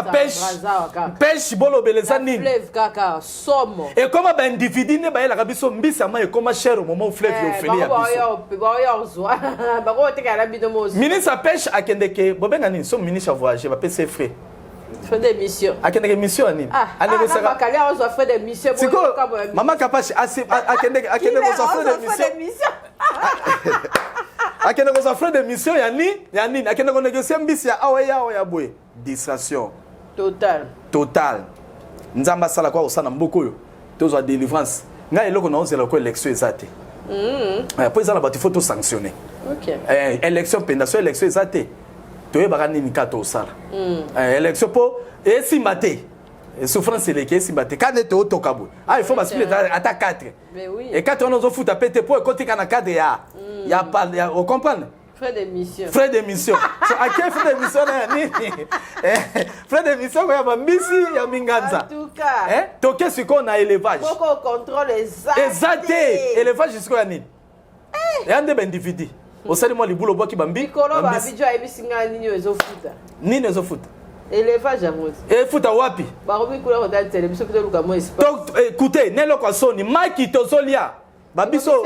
pêche bolo beleza nini fleuve kaka somo et comment ba individu ne ba yela biso mbisi ama e comment cher au moment où fleuve yo feli ya biso ministre pêche akendeke bobenga nini so ministre voyager ba pesa frais frais de mission akendeke mission ani frais de mission maman Kapashi akendeke ko frais de mission akende ko frais de mission ya nini akende ko négocier mbisi ya awa ya boy distraction total nzamba sala kwa osana mboko yo tozwa délivrance nga eloko na ozela ko élection ezate po ezala batu faut to sanctionner élection pendation élection ezate toyebaka nini ka tosala élection po esimba te souffrance eleki esimba te kane te otoka boye il faut basile ata 4 et 4 on ozofuta pete po ekotika na cadre ya on comprendre frais d'émission so ake frais d'émission na nini frais d'émission ko ya bambisi ya minganza en tout cas toke siko na élevage boko contrôle exacté élevage siko ya nini yande ba individu osali mo libulo boki bambi kolo ba bijo ayibisinga nini ezofuta élevage à moi. Et futa wapi? Barobi kula kwa télévision plutôt luka moi espace. Donc écoutez, nelo kwa soni, maki tozolia. Babiso.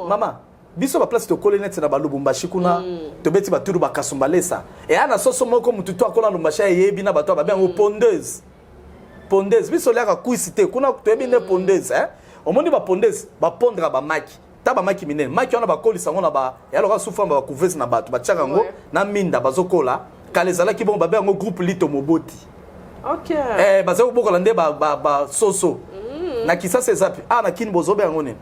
Maman, biso ba place to colonette na balubumbashi kuna, to beti baturu bakasumbalesa. Et ana soso moko mututu akola lumbashi yebi na bato ba bien pondeuse. Pondeuse, biso lia ka kuisite kuna to yebi ne pondeuse, Omoni ba pondeuse, ba pondra ba maki. Taba maki minene, maki ona ba kolisa ngona ba, ya loka souffrant ba couvese na bato, ba tchaka ngo na minda bazokola. Kalezala ki bon babe ngo groupe Lito Moboti. OK. Bazo bokola nde ba soso. Na kisasa ezapi. Na kini bozobe yango nini?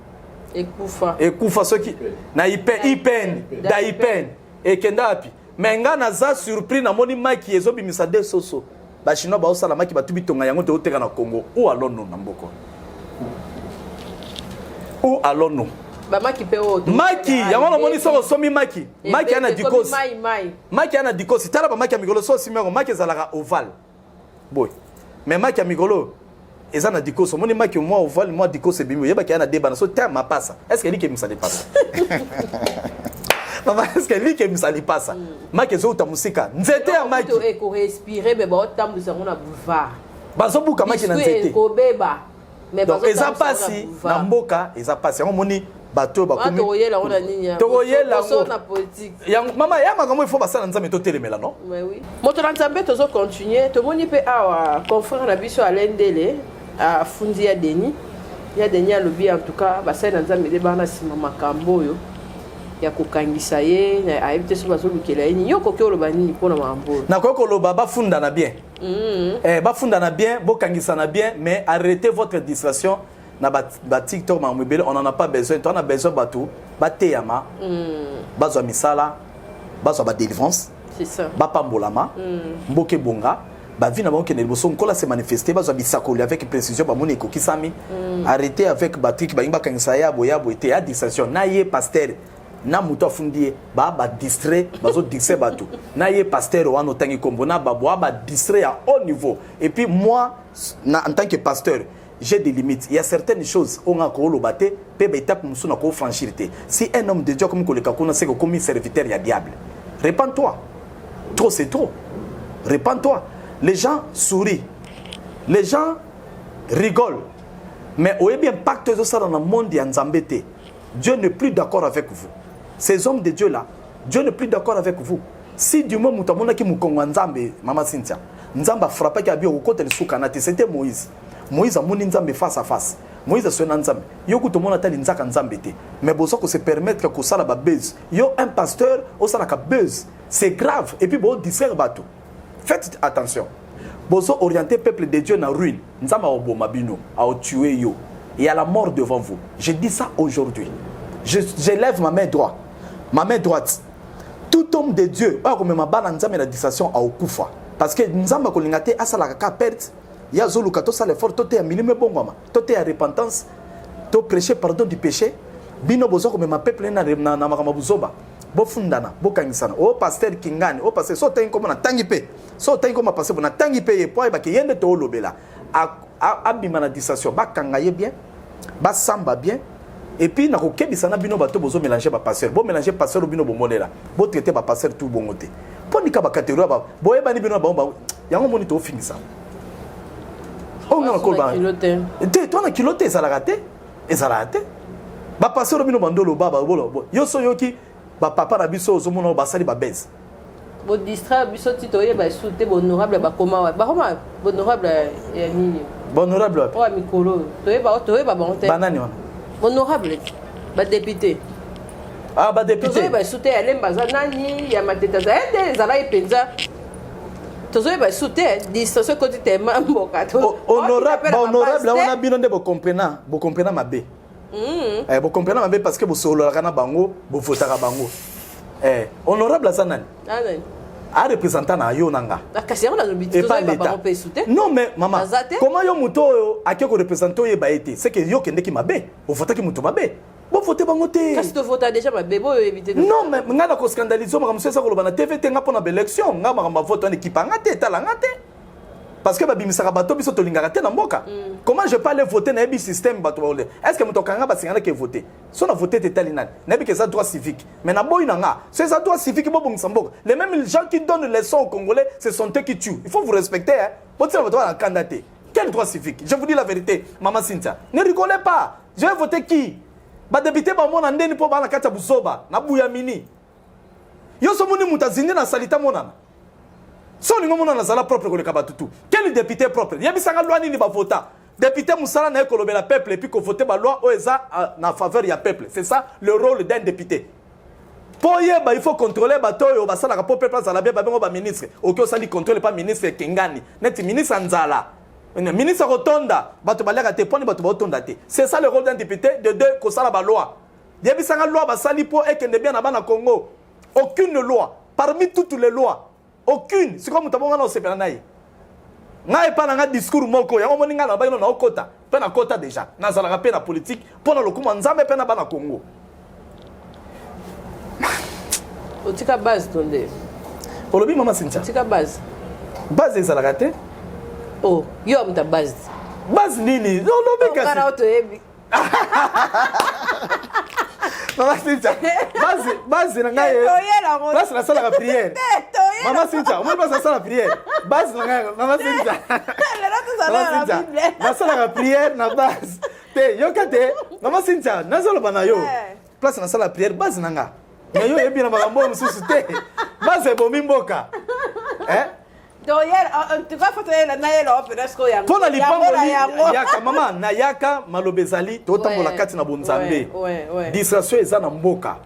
Ekufa soki na ipen. E kenda api. Menga na za surpris na moni maki ezobimisa de soso. Ba chinois ba osala maki batubi tonga yango te oteka na Congo. Où allons-nous na mboko? Où allons-nous? Maki pe o maki yango na moni soko somi maki ana dikosi maki ana dikosi tala ba maki amigolo so simero maki ezalaka ovale boy mais maki amigolo ezana dikosi moni maki moi ovale moi dikosi bimi yeba ki ana débat na so terme ma passa est-ce que lui qui me sali passa Maman, est-ce que lui qui me sali passa maki zo ta musika nzete ya maki ko respirer mais ba tambu sa ngona boulevard bazo buka maki na nzete ko beba mais bazo eza pasi na mboka eza pasi yango moni bato ba komi toyela ona nini toyela na politique yang mama ya makambo il faut basala nzambe to telemela non oui moto na nzambe tozo continuer to moni pe awa confrère na biso Alendele a fundi ya Denis alobi en tout cas basala nzambe de bana sima makambo yo ya kokangisa ye na ayebite so bazo lukela ni yoko ke oloba nini pona mambo na ko loba ba funda na bien ba funda na bien bo kangisa na bien mais arrêtez votre distraction na ba TikTok ma mobile on en a pas besoin on a besoin batou ba teyama bazwa misala bazwa ba délivrance c'est ça ba pambolama mboke bonga ba vie na bango ke neliboso nkola se manifester bazwa bisakoli avec précision ba moni kokisami arrêtez avec Patrick ba kangisa ya boyabo ete ya distraction na ye pasteur na muto afundie ba distrait bazo distraire batou na ye pasteur wana tangi kombo na ba distraire à haut niveau et puis moi en tant que pasteur j'ai des limites. Il y a certaines choses on a ko lobate pe ba étape musu na ko franchir te. Si un homme de Dieu comme ko le kakuna c'est que comme serviteur ya diable. Répands-toi. Trop c'est trop. Répands-toi. Les gens sourient. Les gens rigolent. Mais au bien pacte de ça dans le monde ya Nzambete. Dieu n'est plus d'accord avec vous. Ces hommes de Dieu là, Dieu n'est plus d'accord avec vous. Si du moment mutamona ki mukongo Nzambe, Mama Cynthia, Nzamba frappé ki abi okote le soukanati, c'était Moïse. Moïse a moni Nzambe face à face. Moïse a sonné Nzambe. Yo ko to mona tali nzaka Nzambe te. Mais bozo ko se permettre que ça la ba buzz. Yo un pasteur o ça la ka buzz. C'est grave et puis bo distraire bateau. Faites attention. Bozo orienter peuple de Dieu na ruine. Nzamba oboma bino, a tuer yo. Il y a la mort devant vous. Je dis ça aujourd'hui. Je lève ma main droite. Ma main droite. Tout homme de Dieu, comme ma bana Nzambe la distraction a okufa. Parce que Nzamba ko lingate asala ka perte. Il y a Zoluka, tout ça l'effort, tout est à minimum bon, tout est à repentance, tout prêcher pardon du péché. Bino bozo comme ma peuple na makamabuzoba. bofundana bokangisana o pasteur kingani o pasteur so tangi comme na tangi pe so tangi comme pasteur na tangi pe ye po ba ke yende to lobela abima na distraction bakanga ye bien ba samba bien et puis na ko kebisa na bino bato bozo mélanger ba pasteur bo mélanger pasteur bino bo molela bo traiter ba pasteur tout bongote poni ka ba catégorie ba bo yeba ni bino ba yango moni to fingisa o ngana ko ba te to na kilote ça la raté et ça la raté ba pasteur bino bandolo baba bolo yo so yoki ba papa na biso zo mona ba sali ba base bo distra biso titoye ba souté honorable ba koma ba koma honorable ya nini honorable wa mikolo toye ba bonté banani wana honorable ba député ah ba député toye ba souté ya lemba za nani ya mateta za ende za la ipenza toye ba souté distraction côté tema mboka to honorable wana bino nde bo comprena mabe bo comprena mabe parce que bo solo kana bango bo votaka bango honorable Zanani. A représentant na yo nanga. Et pas l'État. Non mais maman, comment yo muto a qui représenter ye baete? C'est que yo kende ki mabe. Vous votez ki muto mabe. Vous votez bangote. Qu'est-ce que tu votes déjà mabe? Bo éviter. Non mais ngana ko scandaliser ma monsieur ça ko bana TV tenga pona élection, ngama ma vote en équipe ngate talangate. Parce que babimisa bato biso tolingaka te na mboka. Comment je peux aller voter na un système bato baole? Est-ce que mutokanga basingana ke voter? Si on a voté tétalinane, n'abi que ça droit civique. Mais na boy nanga, c'est ça droit civique bo bongisa mboka. Les mêmes gens qui donnent les leçons aux Congolais, ce sont eux qui tuent. Il faut vous respecter hein. Votre vote à candidater. Quel droit civique? Je vous dis la vérité, maman Cynthia. Ne rigolez pas. Je vais voter qui? Ba député ba mona ndeni po ba na kata busoba, na buya mini. Yo so moni mutazindi na salita mona. So ni ngomona na sala propre ko le kabatutu. Quel député propre? Yebisanga loi ni ba vota. Député Moussala na kolobela peuple et puis ko voter ba loi oeza na faveur ya peuple. C'est ça le rôle d'un député. Pour yeba il faut contrôler bato yo ba sala ka peuple za la bien ba bengo ba ministre. Oko sali contrôle pas ministre Kengani. Net ministre Nzala. Ministre Rotonda, bato baleka te poni bato botonda te. C'est ça le rôle d'un député de deux ko sala ba loi. Yebisanga loi ba sali po ekende bien na bana Congo. Aucune loi parmi toutes les lois. Aucune. C'est comme mutabonga na osepela nayi. Ngai pa na discours moko yango moninga na bayino na okota. Pe na kota déjà. Na zala rapé na politique pour na lokuma nzambe pe na bana Congo. Otika base tonde. Olobi mama Cynthia. Otika base. Base ezala raté. Oh, yo amta base. Base nini? No lobi kasi. Kana auto ebi. Mama Cynthia. Base na ngai. Base na sala la prière. Mama Cynthia, on va passer la prière. Base na ngai, mama Cynthia. Na sala la prière na base. Te yo kate, mama Cynthia, na sala bana yo. Place na sala la prière base na nga. Mais yo yebi na makambo mususu te. Base bomi mboka. Tu vas faire la naïe là, peut-être que yango. Pona lipango yaka mama na yaka malobezali totambola kati na bonzambe. Distraction eza na mboka.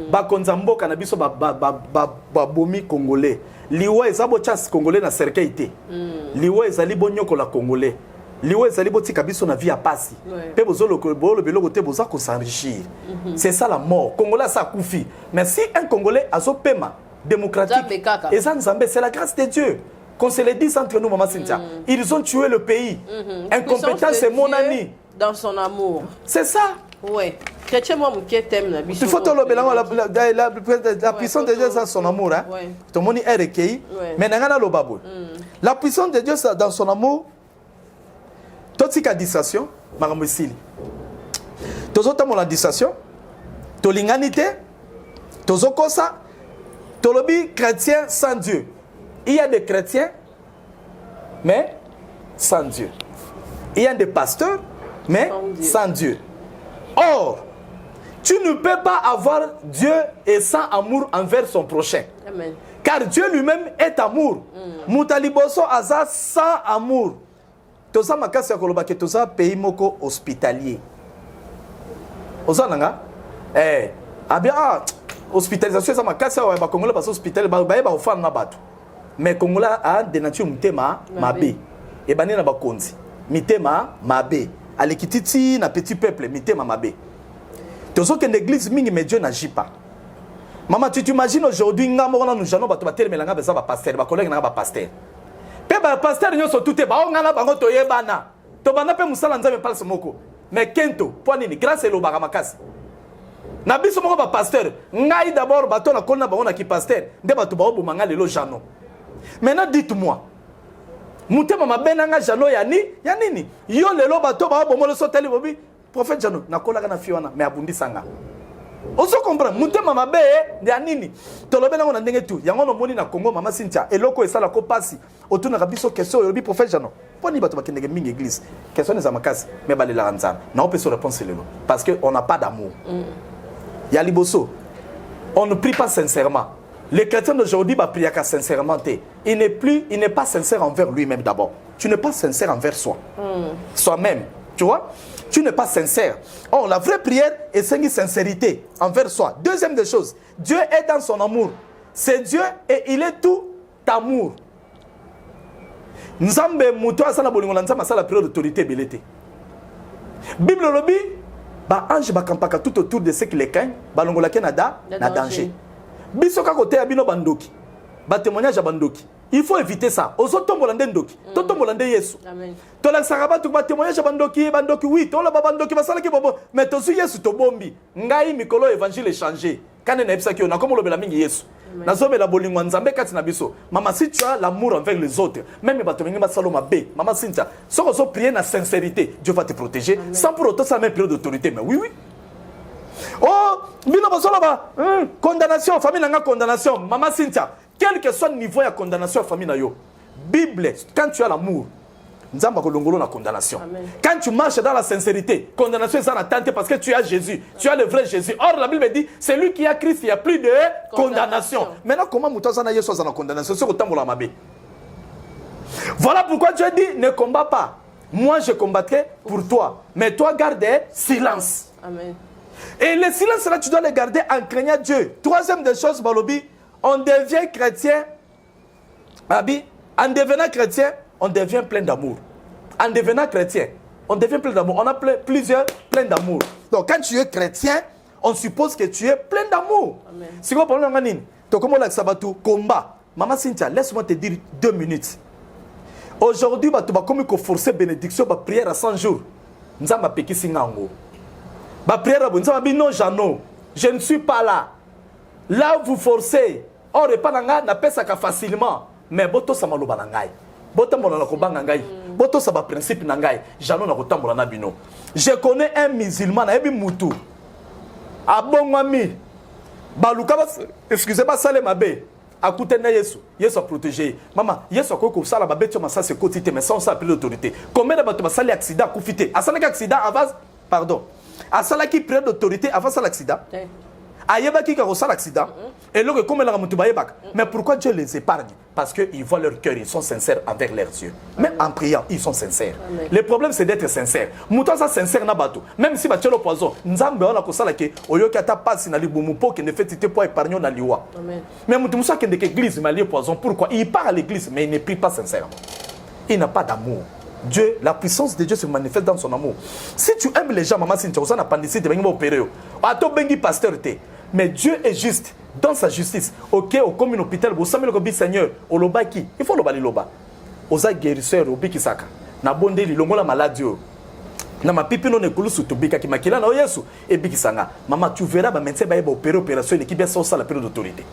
Ba konza mboka na biso ba bomi congolais. Liwa ezabo chance congolais na cercueil te. Liwa ezali bonyoko la congolais. Liwa ezali botika biso na vie ya pasi. Pe bozolo bolo beloko te boza ko s'enrichir. C'est ça la mort. Congolais ça koufi. Mais si un congolais azo pema démocratique. C'est la grâce de Dieu. Qu'on se le dise entre nous, maman Cynthia. Ils ont tué le pays. Incompétent, c'est mon ami. Dans son amour. C'est ça. Oui. Chrétien, moi, qui t'aime. Il faut la puissance de Dieu dans son amour. Tout le monde est recueilli. Mais la puissance de Dieu dans son amour, toute cette distraction, maman Cynthia. Tous autres la distraction, toute l'inganité, tous autres ça, tout le chrétien sans Dieu. Il y a des chrétiens, mais sans Dieu. Il y a des pasteurs, mais sans Dieu. Or, tu ne peux pas avoir Dieu et sans amour envers son prochain. Amen. Car Dieu lui-même est amour. Moutaliboso aza sans amour. Toza makasi ya koloba ke toza pays moko hospitalier. Oza nanga? Hospitalisation ça makasi ya ba Congolais ba hospitalier ba ba ofana na bato. Mais Congolais a de nature mutema mabe. Et bani na bakonzi. Mitema mabe. Alekititi na petit peuple mitema mabe. Tozo que l'église mingi mais Dieu n'agit pas. Maman, tu t'imagines aujourd'hui ngamo na nous allons bato ba telemelanga beza ba pasteur, ba collègue na ba pasteur. Pe ba pasteur nyoso tuté ba ngana bango toyebana. To bana pe musala nzambe palse moko. Mais kento, po nini grâce elo ba makasi. na biso moko ba pasteur ngai d'abord bato na kolna bango na ki pasteur nde bato ba obomanga lelo jano. Maintenant dites-moi mutema mabena nga jano ya nini yo lelo bato ba obomolo soteli bobi prophète jano na kolaka na fiona mais abundisanga. Oso comprendre mutema mabe ya nini tolobela ngo na ndenge tu yango no moni na Congo mama Cynthia eloko esala ko pasi otuna ka biso question yobi prophète jano poni bato bakendeke mingi église question les amakasi mais balela nzana na opeso réponse lelo parce que on n'a pas d'amour. Ya liboso on ne prie pas sincèrement. Le chrétien d'aujourd'hui va prier sincèrement. Il n'est pas sincère envers lui-même d'abord. Tu n'es pas sincère envers soi. Soi-même. Tu vois? Tu n'es pas sincère. Or, la vraie prière est une sincérité envers soi. Deuxième des choses, Dieu est dans son amour. C'est Dieu et il est tout amour. Nzambe muto asala bolingo na nzambe asala prière d'autorité belete. Bible lobi ba ange ba kampaka tout autour de ce qui les craignent, ba longola kenada na danger. Bisoka côté ya bino bandoki. Ba témoignage ya bandoki. Il faut éviter ça. Ozo tombola ndendoki. To tombola nde Yesu. Amen. To la saraba to ba témoignage ya bandoki oui, to la bandoki basala ki bobo. Mais to su Yesu to bombi. Ngai mikolo évangile changer. Kane na ebisa ki ona comme lobela mingi Yesu. Nazobe la bolingo nzambe kati na biso. Mama si tu as l'amour envers les autres, même ba to mingi basalo mabe. Mama Cynthia, so ko prier na sincérité, Dieu va te protéger. Amen. Sans pour autant ça même prière d'autorité. Mais oui. Oh, bino basolaba, condamnation, famille nanga condamnation. Mama Cynthia, quel que soit le niveau de condamnation famille na yo. Bible, quand tu as l'amour, nzamba kolongolo na condamnation. Amen. Quand tu marches dans la sincérité, condamnation est en attente parce que tu as Jésus, tu as le vrai Jésus. Or la Bible dit, c'est lui qui a Christ, il n'y a plus de condamnation. Maintenant comment mutoza na yeso na condamnation sur otambola mabe. Voilà pourquoi Dieu dit ne combat pas. Moi je combattrai pour toi, mais toi garde silence. Amen. Et le silence là, tu dois le garder en craignant Dieu. Troisième des choses, Balobi, on devient chrétien. En devenant chrétien, on devient plein d'amour. En devenant chrétien, on devient plein d'amour. On a plusieurs plein d'amour. Donc quand tu es chrétien, on suppose que tu es plein d'amour. Si vous parlez en ligne, tu comme on sabatu combat. Maman Cynthia, laisse-moi te dire 2 minutes. Aujourd'hui, tu vas comme forcer bénédiction, prière à 100 jours. Nous avons péki singango. Ba prière non Jano, je ne suis pas là. Là vous forcez. Or pas nanga na pesa ka facilement. Mais boto sa maloba nangai. Boto mona na kobanga ngai. Boto sa ba principe nangai. Jano na kotambola na bino. Je connais un musulman na ebi mutu. Abongwami. Baluka excusez-moi sale mabe. Akute na Yesu. Yesu a protégé. Maman, Yesu a ko sala ba beto masa se quotité mais sans ça appelé l'autorité. Combien de bato sali accident kufité. Asana accident avance. Pardon. À cela qui prend d'autorité avant l'accident. Ayeba qui a reçu l'accident. Et là, comme la mais pourquoi Dieu les épargne? Parce qu'ils voient leur cœur, ils sont sincères envers leurs yeux. Même en priant, ils sont sincères. Amen. Le problème, c'est d'être sincère. Mouton ça sincère na bateau. Même si tu as le poison, nzambe on a kosala ke oyoka ta passe na libumu po que ne fait te pour épargner na liwa. Mais mouton ça qui est de l'église mais lié poison. Pourquoi? Il part à l'église mais il ne prie pas sincèrement. Il n'a pas d'amour. Dieu, la puissance de Dieu se manifeste dans son amour. Si tu aimes les gens, maman, si tu as un appendicite, tu vas opérer. Pasteur, mais Dieu est juste dans sa justice. Ok, au comme un hôpital, vous savez le Seigneur, au loba qui, il faut le bali loba. Oza guérisseur, au biki saka. Na bonde li longo la maladie. Na ma pipi non ekulu su to bika ki makila na Yesu et biki sanga. Maman, tu verras ba médecin ba opérer opération l'équipe bien sans ça la période d'autorité.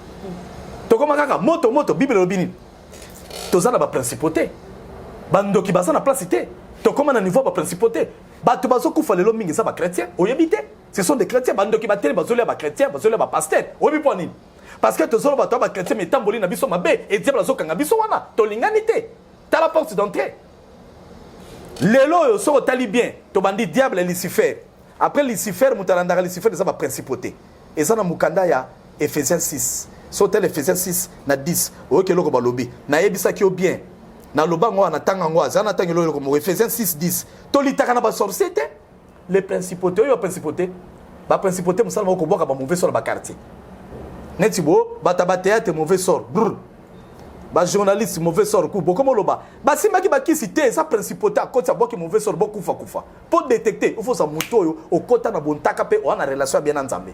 To koma kaka moto Bible lobini. To za na ba principauté. Bando qui basa na place cité to comme na niveau ba principauté bato baso kufa lelo mingi ça ba chrétien oyebité ce sont des chrétiens bando qui bateli bazolia ba chrétien bazolia ba pasteur oyebi poni parce que to solo bato ba chrétien mais tamboli na biso mabe et diable zo kanga biso wana to linganité ta la porte d'entrée lelo yo so tali bien to bandi diable et Lucifer après Lucifer mutalanda Lucifer ça ba principauté et ça na mukanda ya Ephésiens 6 so tel Ephésiens 6 na 10 oke loko ba lobi na yebisa ki o bien na lobango na tanga ngwa za na tanga lo ko Ephésiens 6:10 to litaka na ba sorciété les principautés yo principauté ba principauté musala ko boka ba mauvais sort ba quartier netibo ba théâtre mauvais sort ba journaliste mauvais sort ku boko moloba ba simaki ba kisité sa principauté à côté boki mauvais sort boku kufa pour détecter il faut sa moto yo au kota na bontaka pe on a relation bien nzambe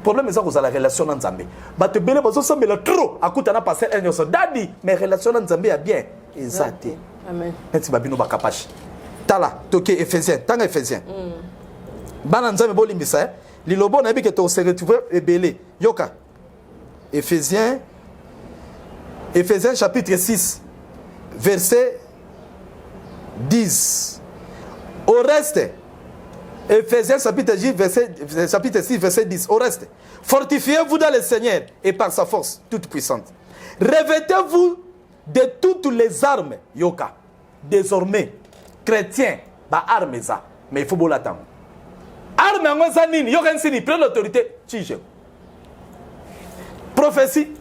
problème est ça que la relation dans Zambie ba te belé ba so sambela trop akuta na passer un yoso dadi mais relation dans Zambie a bien exacté amen neti babino ba kapashi tala toke Ephésiens tanga Ephésiens bana nzambe bolimbisa lilobo na bike to se retrouver ebelé yoka Éphésiens chapitre 6 verset 10. Au reste, Éphésiens chapitre 6 verset 10. Au reste, fortifiez-vous dans le Seigneur et par sa force toute puissante. Revêtez-vous de toutes les armes yoka. Désormais, chrétiens, ba armes ça, mais il faut l'attendre. Armes en zanini, yoka nsini, prends l'autorité, tige. Prophétie,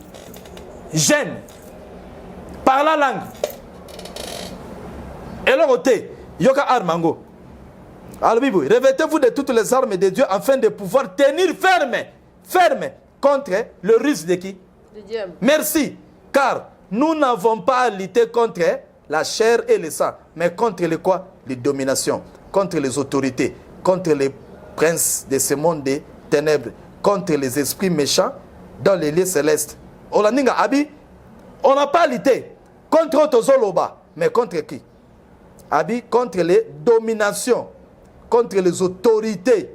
gêne, par la langue. Et là, yoka armango. Alors, revêtez-vous de toutes les armes de Dieu afin de pouvoir tenir ferme contre le risque de qui? Le diable. Merci, car nous n'avons pas à lutter contre la chair et le sang, mais contre les quoi? Les dominations, contre les autorités, contre les princes de ce monde des ténèbres, contre les esprits méchants dans les lieux célestes. On n'a pas à lutter contre Tozoloba, mais contre qui? Abi, contre les dominations, contre les autorités,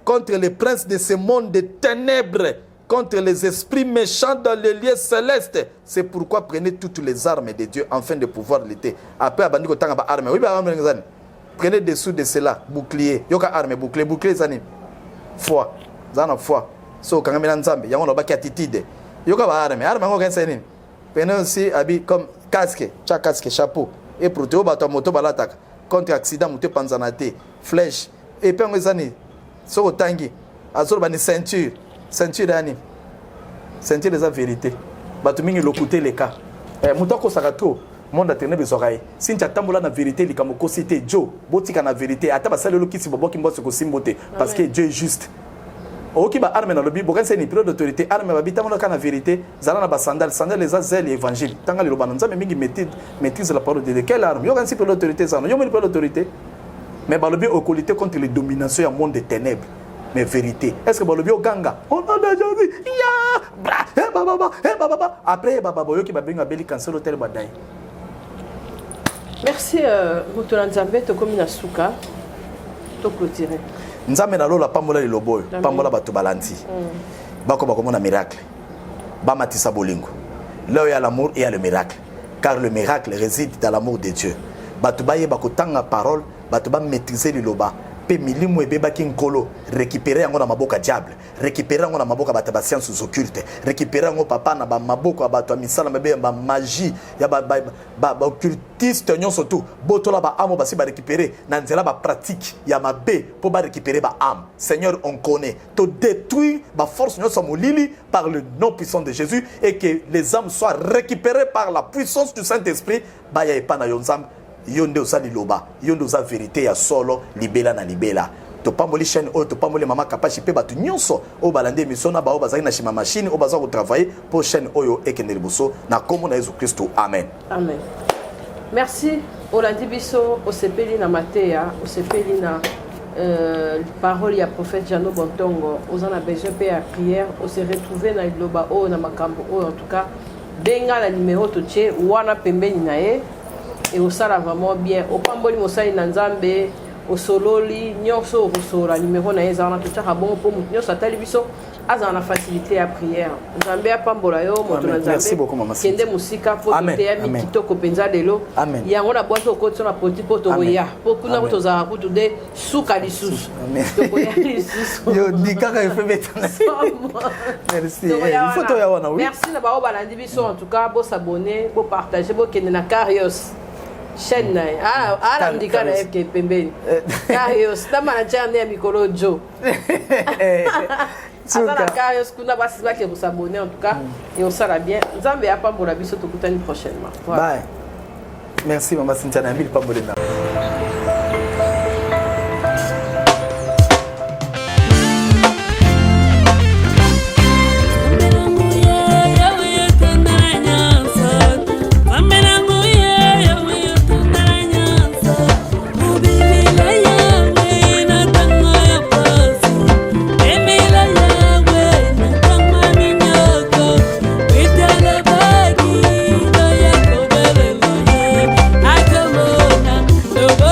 contre les princes de ce monde des ténèbres, contre les esprits méchants dans les lieux célestes. C'est pourquoi prenez toutes les armes de Dieu afin de pouvoir lutter. Après, prenez dessous de cela, bouclier. Yoka arme, bouclier, zani. Foi. Zana foi. So, quand on a il y a une attitude. Yoka arme, arme, prenez aussi habit comme casque, chapeau. Et pour te battre moto balatak contre accident moto panzanate, flèche. Et puis on les années. So, tangi. Azor bani ceinture. Ceinture d'année. Ceinture des vérités. Batumingi l'occulter les cas. Moutako sakato. Monde a tenu les oreilles. Si tu as tamboula la vérité, il y a une cosité Joe. Botika na vérité. Ata basale lo kisi bobo kimbo se kosimbote. Parce que Dieu est juste. Oki ba arme na lobi. Bokan c'est une période d'autorité. Arme ba bita mono kana vérité. Zala na ba sandal. Sandal les azel et évangile. Tanga le lobanza mais mingi maîtrise la parole de Dieu. Quelle arme? Yo kan si période d'autorité ça. Yo une période d'autorité. Mais ba lobi occulté contre les dominations du monde des ténèbres. Mais vérité. Est-ce que Bolobio Ganga? On a déjà dit, après, Bababoyo qui va venir à Beli Cancel Hotel Badaï. Merci, Moutoula Nzambe, to comme Nasuka, to clôturer. Nzambe na lola pambola liloboyo, pambola batu balanti. Bako bako na miracle. Bamatisa bolingo. Là où il y a l'amour, il y a le miracle. Car le miracle réside dans l'amour de Dieu. Batu baye bako tanga parole, batu ba maîtriser liloba. Milimu ebeba kinkolo récupérer yango na maboka diable, récupérer yango na maboka bataba sciences occultes, récupérer yango papa na ba maboko abato misala mabe ba magie ya ba occultiste nyonso tout botola ba amo basi ba récupérer na nzela ba pratique ya mabe pour ba récupérer ba âme. Seigneur, on connaît to détruire ba force nyonso molili par le nom puissant de Jésus et que les âmes soient récupérées par la puissance du Saint-Esprit ba ya epana yonzam. Yonde osali loba, yonde osa vérité ya solo libela na libela. To pamboli chaîne o to pamboli mama kapachi pe batu nyonso o balande misona ba o bazaki na shima machine o baza ko travailler pour chaîne oyo ekendeli boso na kombo na Jésus Christ. Amen. Amen. Merci Olandi biso o sepeli na mateya, o sepeli na parole ya prophète Jano Bontongo, ozana besoin pe ya prière, o se retrouver na loba o na makambo o en tout cas benga la numéro to tche wana pembeni na ye. Et au sala vraiment bien au pamboli mosali na nzambe au sololi nyonso au sola numéro na eza na tutaka bon pour mutinyo satali biso aza na facilité à prière nzambe a pambola yo moto na nzambe. Merci beaucoup maman. Kende musika pour te ya mikito ko penza lelo yango na boîte ko tsona poti poto ya pokuna ko za ko de suka lisusu to ko ya lisusu yo dikaka il fait mettre. Merci. Il faut to ya wana oui. Merci na ba balandi biso en tout cas bo s'abonner bo partager bo kende na Carios chaîne na ala ndika na FK pembeni Carios tama na channel ya mikolo jo Azala Carios kuna basi baki vous s'abonner en tout cas et on sera bien nzambe ya pambola biso to kutani prochainement. Bye. Merci maman Cynthia na mille pambolena. Go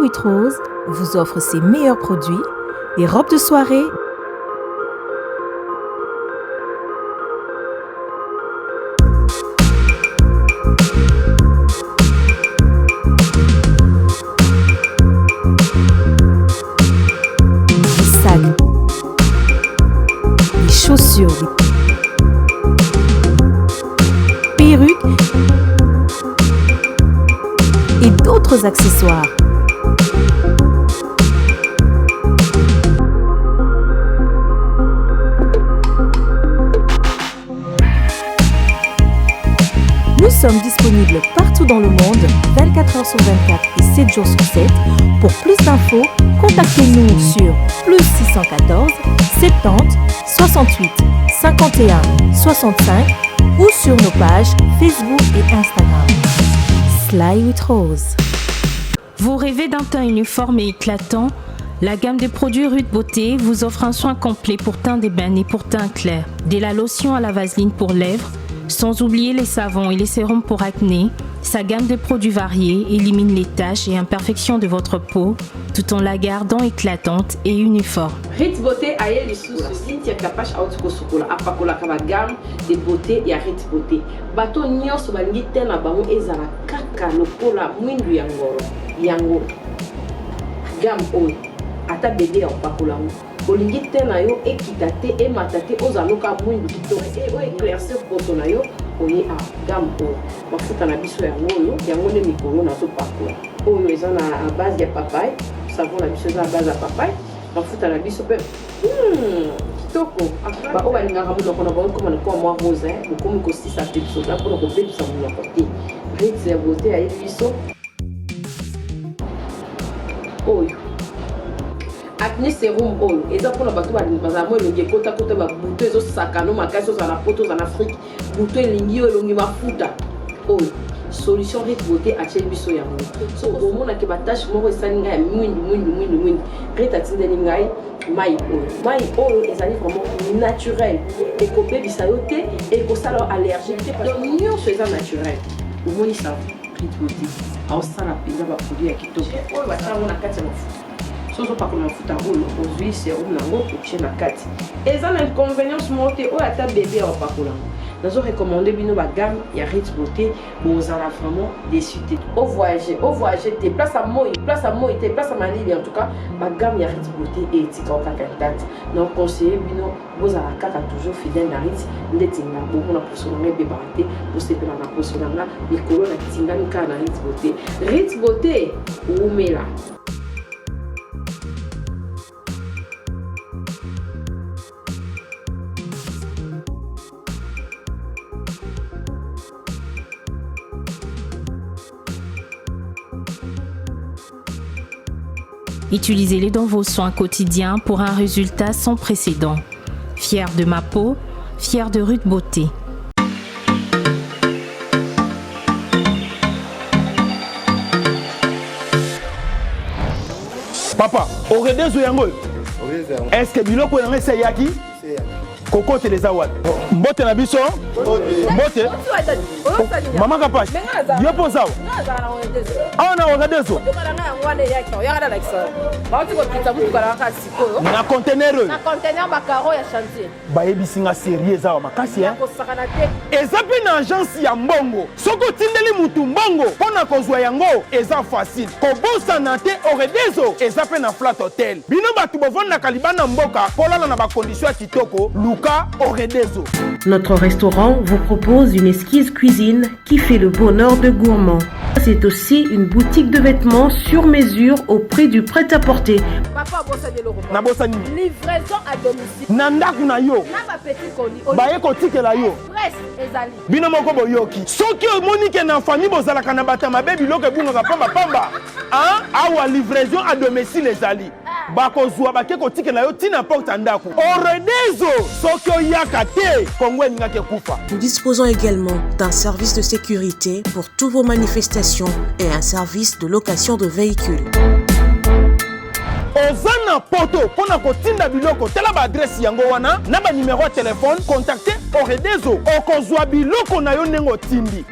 with Rose vous offre ses meilleurs produits, des robes de soirée, des sacs, des chaussures, des perruques et d'autres accessoires. Nous sommes disponibles partout dans le monde, 24 heures sur 24 et 7 jours sur 7. Pour plus d'infos, contactez-nous sur +614 70 68 51 65 ou sur nos pages Facebook et Instagram. Sly with Rose. Vous rêvez d'un teint uniforme et éclatant? La gamme de produits Rude Beauté vous offre un soin complet pour teint d'ébène et pour teint clair. De la lotion à la vaseline pour lèvres, sans oublier les savons et les sérums pour acné. Sa gamme de produits variés élimine les taches et imperfections de votre peau tout en la gardant éclatante et uniforme. Rude Beauté aye lisusu Cynthia Kapash auto sokola apakola ka gamme de beauté ya Rude Beauté. Bato nyonso balingi te na bango ezala kaka lokola mwindu ya ngoro. Yango gamme oyo ata bébé ya apakola ngo. Olingi te na yo ekita te emata te ozaloka mwindu kitoko o éclaircir poto na yo oye a gamme oyo mafuta na biso yango nde mikolo nazopakola oyo eza na base ya papaye savon na biso eza na base ya papaye mafuta na biso mpe kitoko oyo balingaka monoko na bango koma na kwa mwa rose bokomi kosisa te biso mpona kobebisa monoko te Rude ya beauté ayebi biso oyo acné sérum oyo eza mpona bato bazala mo elongi ekota babuto ezosakano makasi ozala na poto ozala na afrique buto elingi oyo elongi mafuta oyo solution Rude Beauté atie biso yango so omonaki batache moko esali ngai ya mwindu Rude atindeli ngai mai oyo ezali vraiment naturel ekobebisa yo te ekosala yo allergie te donc nyonso eza naturel omoni sa Rude Beauté aosala mpenza baproduit ya kitoko oyo basalango na kati ya mafuta sozo pakola mafuta oyo ozwi serum nango otie na kati eza na inconvénience moko te oyo ata bébé aopakola ngo nazo recommande bino bagamme ya Rude Beauté bozala vraiment déçu te o voyager te place à moi te place à malili en tout cas bagamme ya Rude Beauté etika okaka date donc conseiller bino bozala kaka toujours fidèle na Rude ndeti nga bomona poso na ngai bebaka te bosepela na poso na nga likolo na tingani kaka na Rude Beauté Rude Beauté oumela. Utilisez-les dans vos soins quotidiens pour un résultat sans précédent. Fier de ma peau, fier de Rude Beauté. Papa, oredezo yango. Est-ce que biloko yango c'est yaki? Koko teleza wat. Mbote na biso? Mbote. Mama Kapash. Yo posa. Ah na oredezo. Na conteneur. Na conteneur bakaro ya chantier. Ba yebisinga sérieux za makasi hein. Eza pe na agence ya mbongo. Soko tindeli mutu mbongo pona kozwa yango eza facile. Kobosa na te oredezo eza pe na flat hotel. Bino batu bovanda kalibana mboka polala na ba condition kitoko. Notre restaurant vous propose une exquise cuisine qui fait le bonheur de gourmands. C'est aussi une boutique de vêtements sur mesure au prix du prêt-à-porter. Livraison à domicile. Nandaku na yo. Na petit colis. Baye kotike la yo. Presse ezali. Bino moko boyoki. Soki omonike na famille bozala kana bata mabe biloko bunga pamba. Hein? Awa livraison à domicile ezali. Bakozwa bake kotike la yo tina porte ndaku. Oredezo soki oyaka te kongwe ningake kufa. Nous disposons également d'un service de sécurité pour toutes vos manifestations et un service de location de véhicules. Ozana poto pona kotinda biloko tela ba adresse yango wana na ba numéro de téléphone contactez Oredezo okozwa biloko na yo nengo tindi.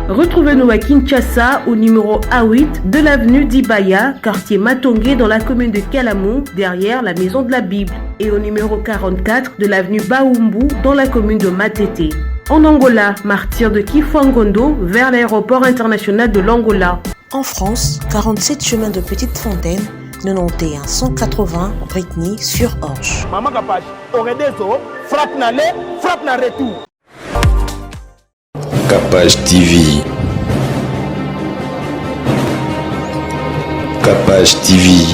Retrouvez-nous à Kinshasa au numéro A8 de l'avenue d'Ibaya, quartier Matongué dans la commune de Kalamou, derrière la Maison de la Bible, et au numéro 44 de l'avenue Baoumbu dans la commune de Matete. En Angola, martyr de Kifuangondo vers l'aéroport international de l'Angola. En France, 47 chemin de Petite Fontaine, 91 180 Britney sur Orge. Maman Kapache, Oredezo, frappe na retour. Capage TV. Capage TV.